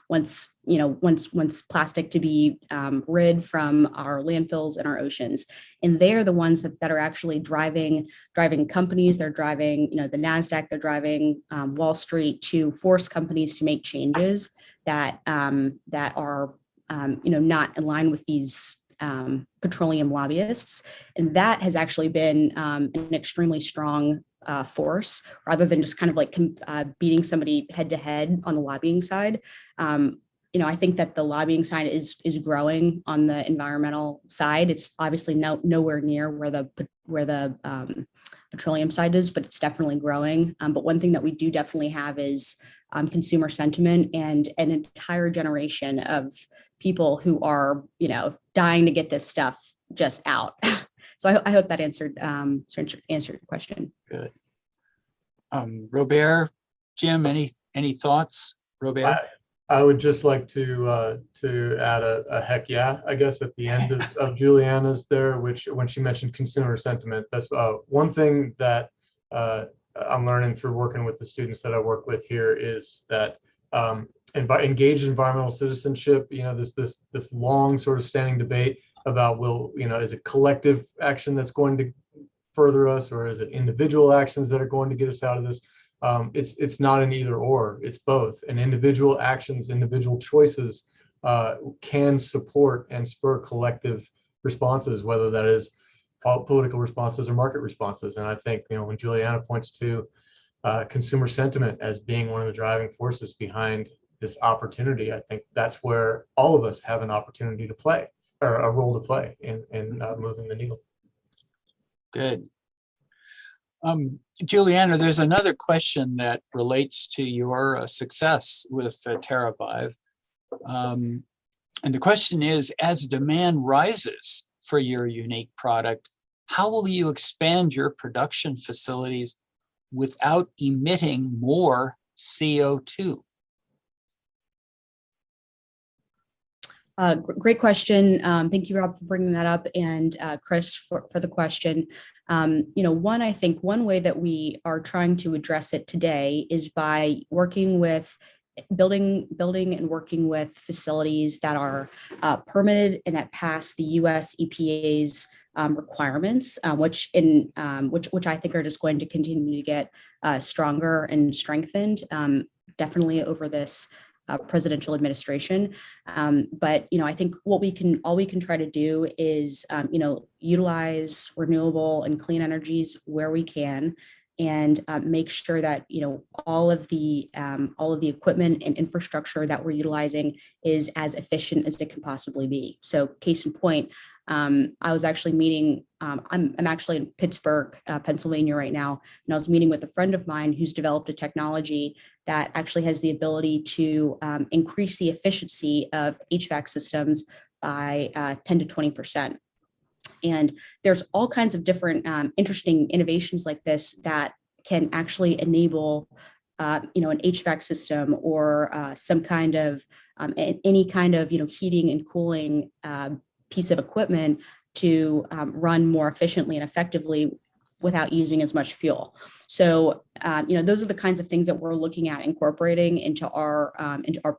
wants plastic to be rid from our landfills and our oceans. And they're the ones that are actually driving companies. They're driving, the NASDAQ. They're driving Wall Street to force companies to make changes that are not in line with these petroleum lobbyists. And that has actually been an extremely strong force, rather than just kind of like beating somebody head to head on the lobbying side. I think that the lobbying side is growing on the environmental side. It's obviously nowhere near where the petroleum side is, but it's definitely growing. But one thing that we do definitely have is consumer sentiment and an entire generation of people who are, dying to get this stuff just out. So I hope that answered your question. Good. Robert, Jim, any thoughts? Robert? I would just like to add a heck yeah, I guess, at the end of Julianna's there, which when she mentioned consumer sentiment, that's one thing that I'm learning through working with the students that I work with here is that engaged environmental citizenship, this long sort of standing debate about is it collective action that's going to further us, or is it individual actions that are going to get us out of this? It's not an either or, it's both. And individual actions, individual choices can support and spur collective responses, whether that is political responses or market responses. And I think, when Julianna points to consumer sentiment as being one of the driving forces behind this opportunity, I think that's where all of us have an opportunity to play, or a role to play in moving the needle. Good. Julianna, there's another question that relates to your success with Terra Vive. And the question is, as demand rises for your unique product, how will you expand your production facilities without emitting more CO2? Great question. Thank you, Rob, for bringing that up, and Chris for the question. I think one way that we are trying to address it today is by working with building and working with facilities that are permitted and that pass the U.S. EPA's requirements, which I think are just going to continue to get stronger and strengthened, definitely over this presidential administration. But I think all we can try to do is utilize renewable and clean energies where we can, and make sure that all of the equipment and infrastructure that we're utilizing is as efficient as it can possibly be. So case in point, I was actually meeting, I'm actually in Pittsburgh, Pennsylvania right now, and I was meeting with a friend of mine who's developed a technology that actually has the ability to increase the efficiency of HVAC systems by 10 to 20%. And there's all kinds of different interesting innovations like this that can actually enable an HVAC system or some kind of any kind of heating and cooling piece of equipment to run more efficiently and effectively without using as much fuel. So those are the kinds of things that we're looking at incorporating into our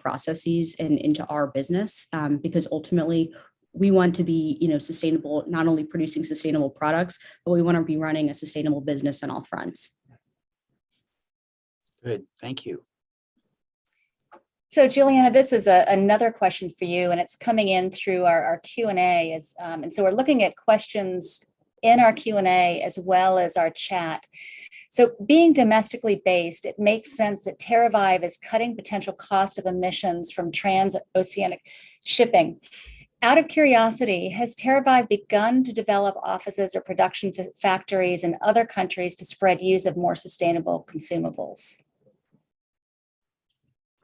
processes and into our business, because ultimately we want to be sustainable, not only producing sustainable products, but we want to be running a sustainable business on all fronts. Good, thank you. So Julianna, this is another question for you, and it's coming in through our Q&A. And so we're looking at questions in our Q&A as well as our chat. So being domestically based, it makes sense that Terra Vive is cutting potential cost of emissions from transoceanic shipping. Out of curiosity, has Terra Vive begun to develop offices or production factories in other countries to spread use of more sustainable consumables?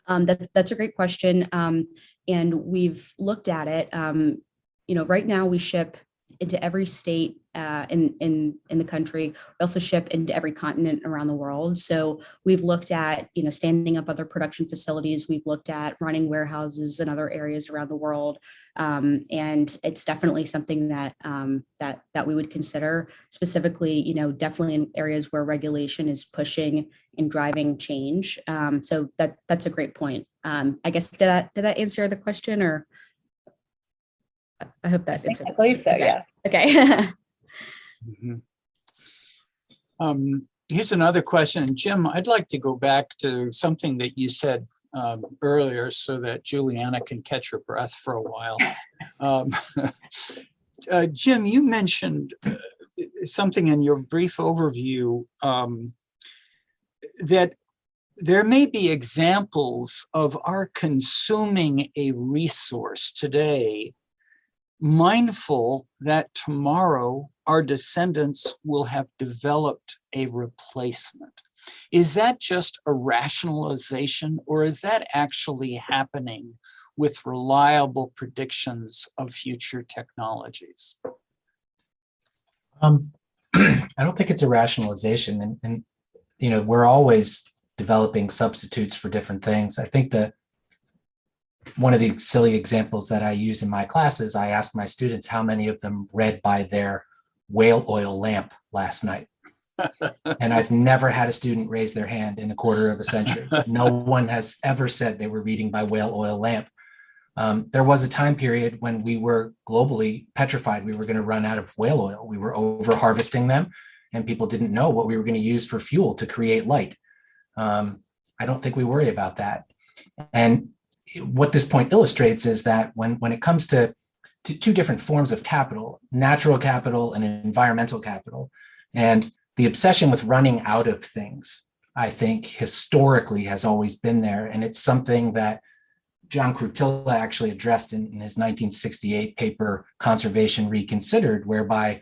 That's a great question. And we've looked at it. Right now we ship into every state in the country. We also ship into every continent around the world. So we've looked at, standing up other production facilities. We've looked at running warehouses in other areas around the world. And it's definitely something that we would consider, specifically, definitely in areas where regulation is pushing and driving change. So that's a great point. I guess, did that answer the question, or? I hope that answered. I believe so, okay. yeah. Okay. Mm-hmm. Here's another question. Jim, I'd like to go back to something that you said earlier so that Julianna can catch her breath for a while. Jim, you mentioned something in your brief overview that there may be examples of our consuming a resource today, mindful that tomorrow our descendants will have developed a replacement. Is that just a rationalization, or is that actually happening with reliable predictions of future technologies? I don't think it's a rationalization, and you know, we're always developing substitutes for different things. I think that one of the silly examples that I use in my classes, I ask my students how many of them read by their whale oil lamp last night. And I've never had a student raise their hand in a quarter of a century. No one has ever said they were reading by whale oil lamp. There was a time period when we were globally petrified we were going to run out of whale oil. We were over harvesting them, and people didn't know what we were going to use for fuel to create light. I don't think we worry about that. And what this point illustrates is that when it comes to two different forms of capital, natural capital and environmental capital, and the obsession with running out of things, I think historically has always been there. And it's something that John Crutilla actually addressed in his 1968 paper, Conservation Reconsidered, whereby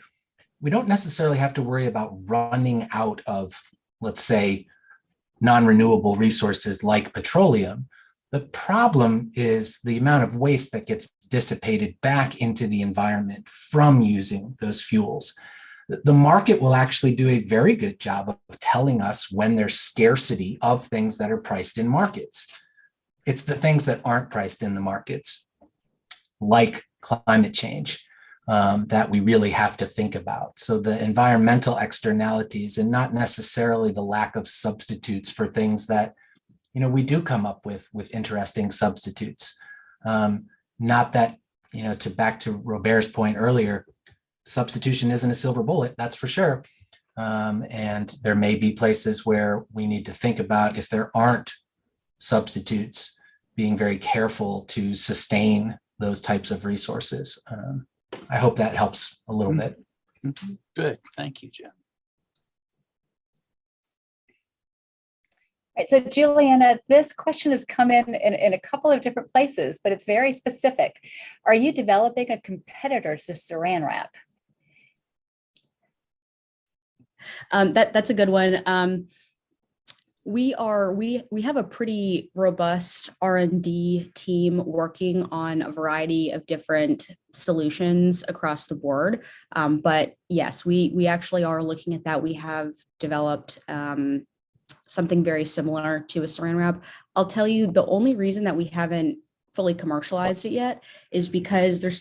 we don't necessarily have to worry about running out of, let's say, non-renewable resources like petroleum. The problem is the amount of waste that gets dissipated back into the environment from using those fuels. The market will actually do a very good job of telling us when there's scarcity of things that are priced in markets. It's the things that aren't priced in the markets, like climate change, that we really have to think about. So the environmental externalities, and not necessarily the lack of substitutes for things that, you know, we do come up with interesting substitutes. Not that, you know, back to Robert's point earlier, substitution isn't a silver bullet, that's for sure. And there may be places where we need to think about, if there aren't substitutes, being very careful to sustain those types of resources. I hope that helps a little bit. Good, thank you, Jim. Right, so Julianna, this question has come in a couple of different places, but it's very specific. Are you developing a competitor to Saran wrap? That's a good one. We have a pretty robust R&D team working on a variety of different solutions across the board. But yes, we actually are looking at that. We have developed something very similar to a Saran wrap. I'll tell you, the only reason that we haven't fully commercialized it yet is because there's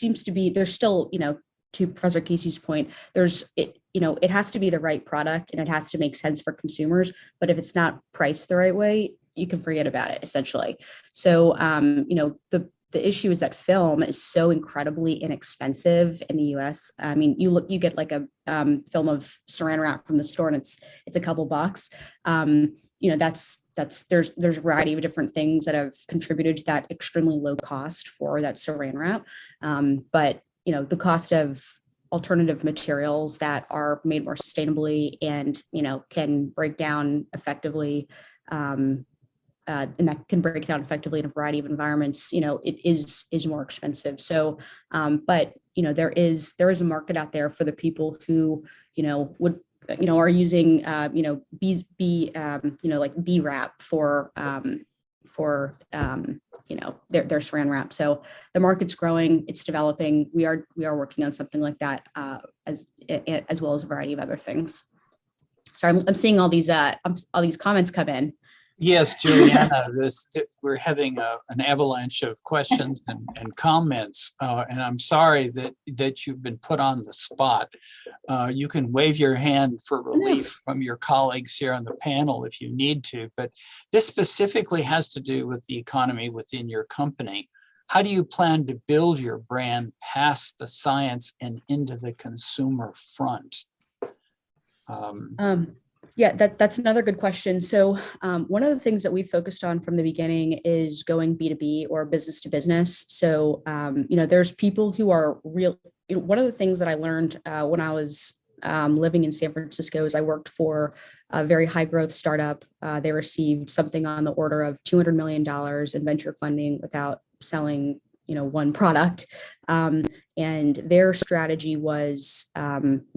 still, you know, to Professor Casey's point, it has to be the right product and it has to make sense for consumers. But if it's not priced the right way, you can forget about it, essentially. So, you know, the issue is that film is so incredibly inexpensive in the US. I mean, you get like a film of Saran wrap from the store and it's a couple bucks. You know, there's a variety of different things that have contributed to that extremely low cost for that Saran wrap. But you know, the cost of alternative materials that are made more sustainably and, you know, can break down effectively, and that can break down effectively in a variety of environments, you know, it is more expensive. So, but, you know, there is a market out there for the people who, you know, are using, you know, like bee wrap for you know, their Saran wrap. So the market's growing, it's developing. We are working on something like that, as well as a variety of other things. So I'm seeing all these comments come in. Yes, Julianna, we're having an avalanche of questions and comments, and I'm sorry that you've been put on the spot. You can wave your hand for relief from your colleagues here on the panel if you need to, but this specifically has to do with the economy within your company. How do you plan to build your brand past the science and into the consumer front? Yeah, that's another good question. So one of the things that we focused on from the beginning is going B2B or business to business. So, there's people who are real. One of the things that I learned when I was living in San Francisco is I worked for a very high growth startup. They received something on the order of $200 million in venture funding without selling, one product. And their strategy was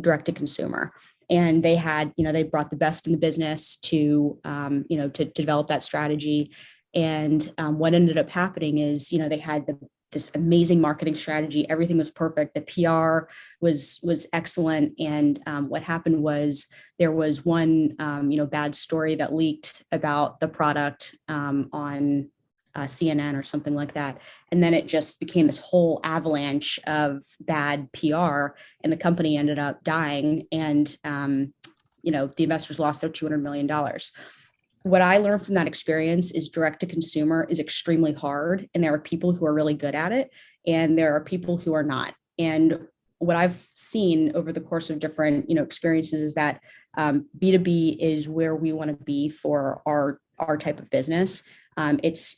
direct to consumer. And they had, they brought the best in the business to, to develop that strategy. And what ended up happening is, they had this amazing marketing strategy. Everything was perfect. The PR was excellent. And what happened was there was one, bad story that leaked about the product on CNN or something like that. And then it just became this whole avalanche of bad PR, and the company ended up dying. And, the investors lost their $200 million. What I learned from that experience is direct to consumer is extremely hard. And there are people who are really good at it, and there are people who are not. And what I've seen over the course of different, experiences is that B2B is where we want to be for our type of business. It's,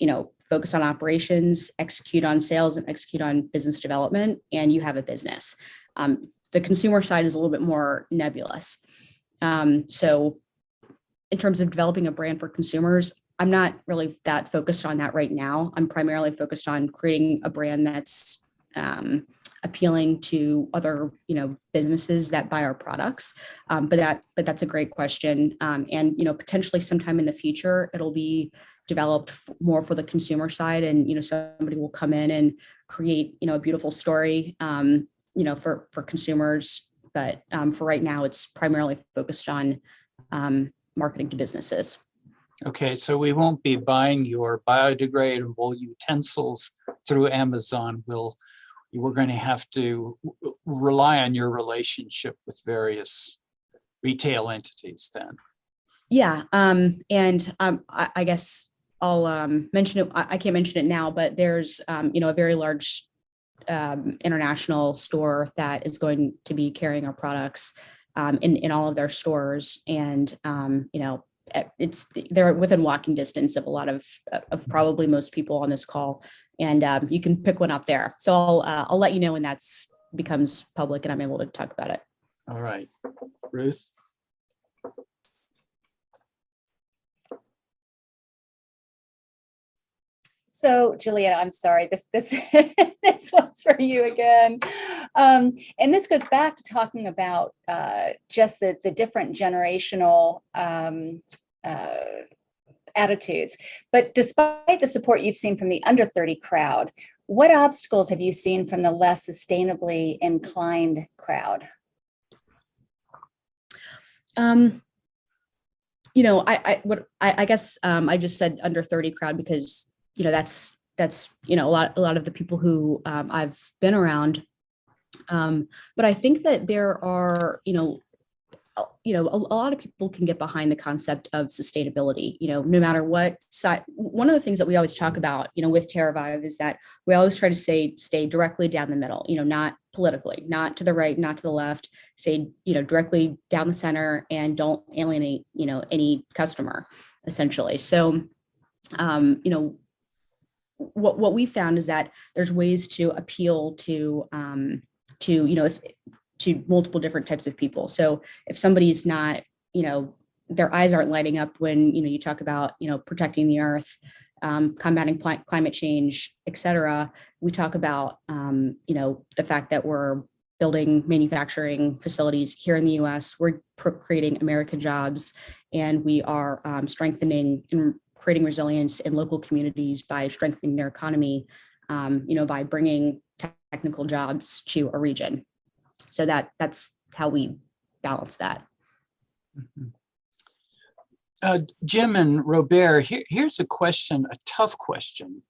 focus on operations, execute on sales, and execute on business development, and you have a business. The consumer side is a little bit more nebulous. So in terms of developing a brand for consumers, I'm not really that focused on that right now. I'm primarily focused on creating a brand that's appealing to other, businesses that buy our products. But that's a great question. And, potentially sometime in the future, it'll be developed more for the consumer side, and, somebody will come in and create, a beautiful story, for consumers. But for right now, it's primarily focused on marketing to businesses. Okay, so we won't be buying your biodegradable utensils through Amazon. We're going to have to rely on your relationship with various retail entities then. Yeah, I guess I'll mention it. I can't mention it now, but there's a very large international store that is going to be carrying our products in all of their stores, and they're within walking distance of a lot of probably most people on this call, and you can pick one up there. So I'll let you know when that's becomes public and I'm able to talk about it. All right, Ruth. So, Julianna, I'm sorry, this this one's for you again. And this goes back to talking about just the different generational attitudes. But despite the support you've seen from the under 30 crowd, what obstacles have you seen from the less sustainably inclined crowd? I guess I just said under 30 crowd because that's a lot of the people who I've been around. But I think that there are a lot of people can get behind the concept of sustainability, no matter what side. One of the things that we always talk about, with Terra Vive is that we always try to stay directly down the middle, not politically, not to the right, not to the left, stay, directly down the center, and don't alienate, any customer essentially. So, what we found is that there's ways to appeal to multiple different types of people. So if somebody's not, their eyes aren't lighting up when, you talk about, protecting the earth, combating climate change, et cetera, we talk about, the fact that we're building manufacturing facilities here in the US, we're creating American jobs, and we are strengthening and creating resilience in local communities by strengthening their economy, by bringing technical jobs to a region. So that's how we balance that. Jim and Robert, here's a question, a tough question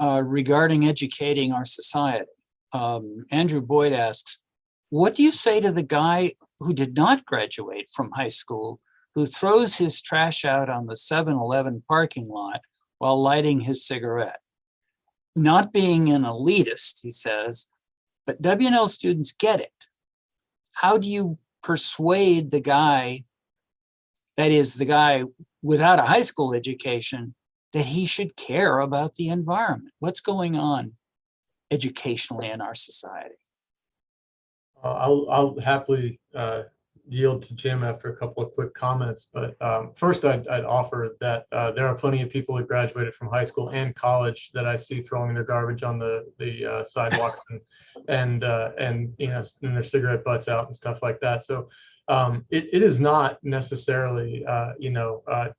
regarding educating our society. Andrew Boyd asks, what do you say to the guy who did not graduate from high school, who throws his trash out on the 7-Eleven parking lot while lighting his cigarette? Not being an elitist, he says, but W&L students get it. How do you persuade the guy that is the guy without a high school education, that he should care about the environment? What's going on educationally in our society? I'll happily yield to Jim after a couple of quick comments, but first I'd offer that there are plenty of people that graduated from high school and college that I see throwing their garbage on the sidewalks and their cigarette butts out and stuff like that. So it is not necessarily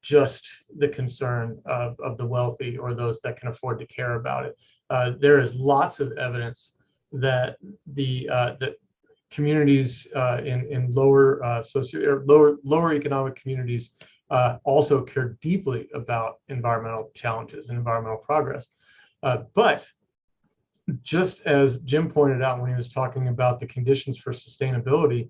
just the concern of the wealthy or those that can afford to care about it. There is lots of evidence that that communities in lower lower economic communities also care deeply about environmental challenges and environmental progress. But just as Jim pointed out when he was talking about the conditions for sustainability,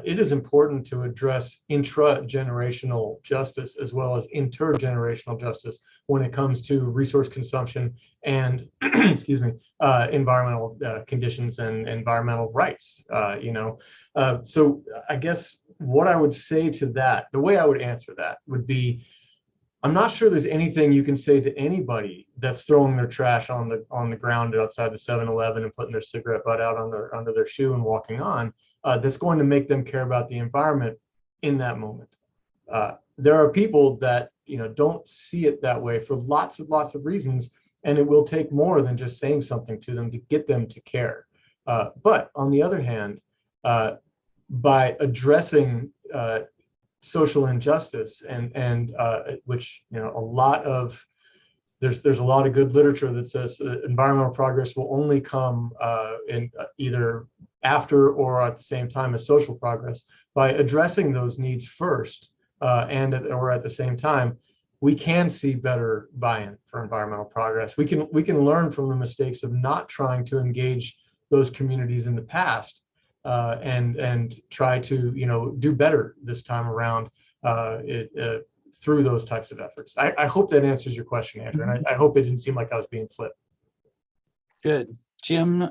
it is important to address intra-generational justice as well as intergenerational justice when it comes to resource consumption and excuse me, environmental conditions and environmental rights. So I guess what I would say to that, the way I would answer that would be, I'm not sure there's anything you can say to anybody that's throwing their trash on the ground outside the 7-Eleven and putting their cigarette butt out under their shoe and walking on, that's going to make them care about the environment in that moment. There are people that don't see it that way for lots of reasons, and it will take more than just saying something to them to get them to care. But on the other hand, by addressing social injustice and which a lot of there's a lot of good literature that says that environmental progress will only come in either after or at the same time as social progress. By addressing those needs first or at the same time, we can see better buy-in for environmental progress. We can learn from the mistakes of not trying to engage those communities in the past and try to do better this time around through those types of efforts. I hope that answers your question, Andrew, and I hope it didn't seem like I was being flipped. Good. Jim,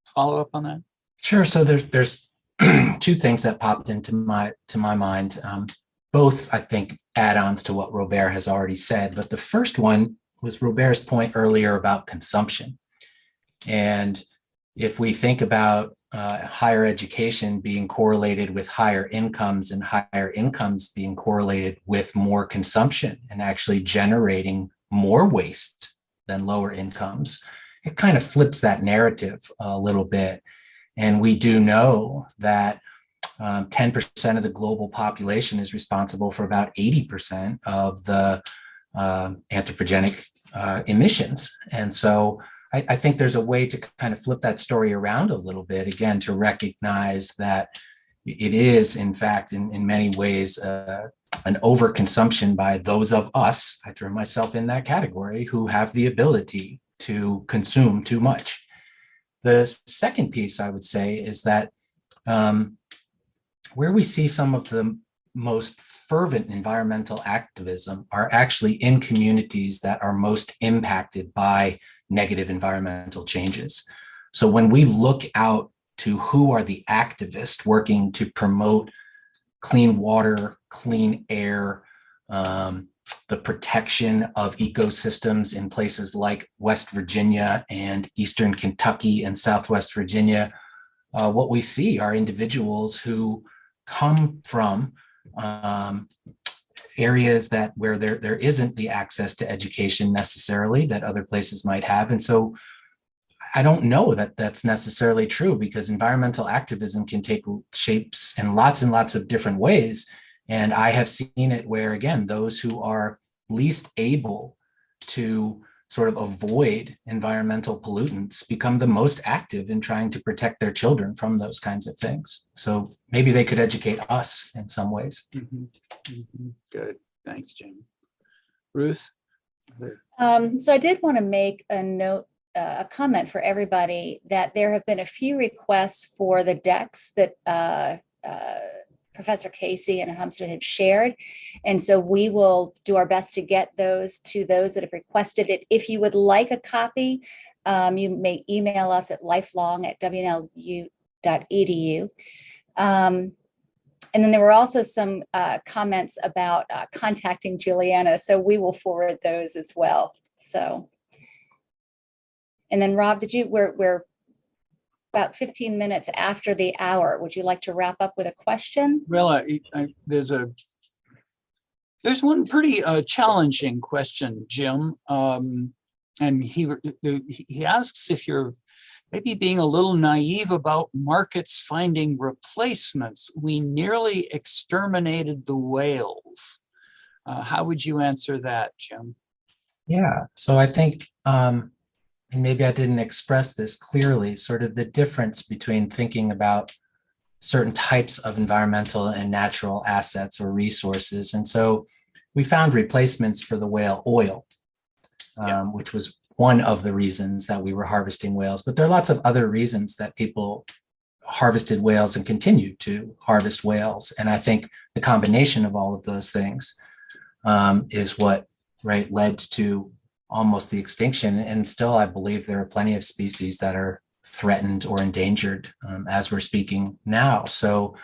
follow up on that? Sure. So there's two things that popped into my mind. Both, I think, add-ons to what Robert has already said. But the first one was Robert's point earlier about consumption. And if we think about higher education being correlated with higher incomes and higher incomes being correlated with more consumption and actually generating more waste than lower incomes, it kind of flips that narrative a little bit. And we do know that 10% of the global population is responsible for about 80% of the anthropogenic emissions. And so I think there's a way to kind of flip that story around a little bit, again, to recognize that it is, in fact, in many ways, an overconsumption by those of us, I throw myself in that category, who have the ability to consume too much. The second piece I would say is that where we see some of the most fervent environmental activism are actually in communities that are most impacted by negative environmental changes. So when we look out to who are the activists working to promote clean water, clean air, the protection of ecosystems in places like West Virginia and Eastern Kentucky and Southwest Virginia, what we see are individuals who come from areas where there isn't the access to education necessarily that other places might have. And so I don't know that that's necessarily true, because environmental activism can take shapes in lots and lots of different ways. And I have seen it where, again, those who are least able to sort of avoid environmental pollutants become the most active in trying to protect their children from those kinds of things. So maybe they could educate us in some ways. Mm-hmm. Mm-hmm. Good. Thanks, Jim. Ruth? So I did want to make a note, a comment for everybody, that there have been a few requests for the decks that Professor Casey and Humston have shared. And so we will do our best to get those to those that have requested it. If you would like a copy, you may email us at lifelong@wnlu.edu. And then there were also some comments about contacting Julianna, so we will forward those as well. So, and then Rob, we're about 15 minutes after the hour. Would you like to wrap up with a question? Well, there's one pretty challenging question, Jim, and he asks if you're maybe being a little naive about markets finding replacements. We nearly exterminated the whales. How would you answer that, Jim? Yeah, so I think, and maybe I didn't express this clearly, sort of the difference between thinking about certain types of environmental and natural assets or resources. And so we found replacements for the whale oil, which was one of the reasons that we were harvesting whales. But there are lots of other reasons that people harvested whales and continue to harvest whales. And I think the combination of all of those things is what led to almost the extinction. And still, I believe there are plenty of species that are threatened or endangered as we're speaking now. So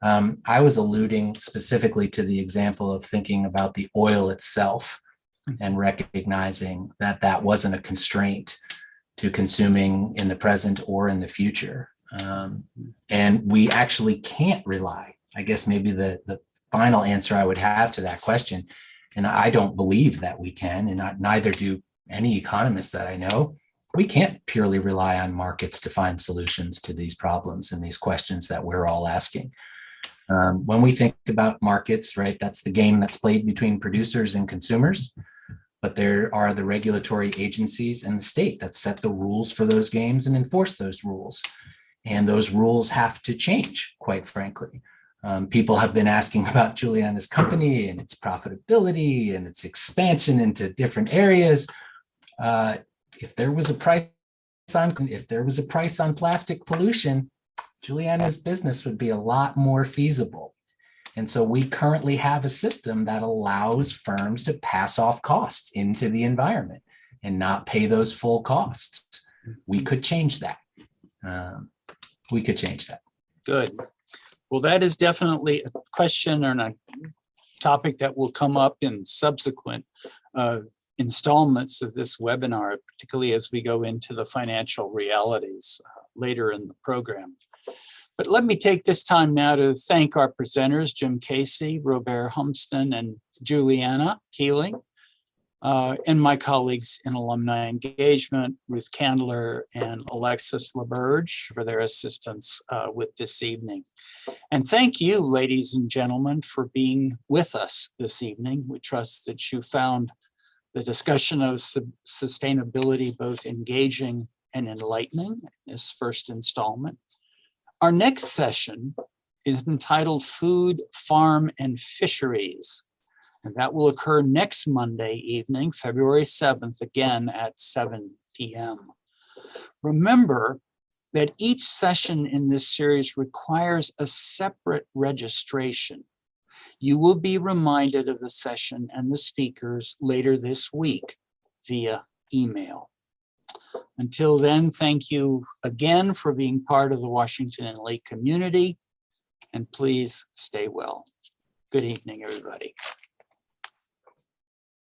I was alluding specifically to the example of thinking about the oil itself and recognizing that that wasn't a constraint to consuming in the present or in the future. And we actually can't rely, I guess maybe the final answer I would have to that question, and I don't believe that we can, and neither do any economists that I know, we can't purely rely on markets to find solutions to these problems and these questions that we're all asking. When we think about markets, that's the game that's played between producers and consumers. But there are the regulatory agencies and the state that set the rules for those games and enforce those rules. And those rules have to change, quite frankly. People have been asking about Julianna's company and its profitability and its expansion into different areas. If there was a price on plastic pollution, Julianna's business would be a lot more feasible. And so we currently have a system that allows firms to pass off costs into the environment and not pay those full costs. We could change that. Good. Well, that is definitely a question and a topic that will come up in subsequent installments of this webinar, particularly as we go into the financial realities later in the program. But let me take this time now to thank our presenters, Jim Casey, Robert Humston, and Julianna Keeling, and my colleagues in alumni engagement, Ruth Candler and Alexis LaBerge, for their assistance with this evening. And thank you, ladies and gentlemen, for being with us this evening. We trust that you found the discussion of sustainability both engaging and enlightening in this first installment. Our next session is entitled Food, Farm, and Fisheries, and that will occur next Monday evening, February 7th, again at 7 p.m. Remember that each session in this series requires a separate registration. You will be reminded of the session and the speakers later this week via email. Until then, thank you again for being part of the Washington and Lake community, and please stay well. Good evening, everybody.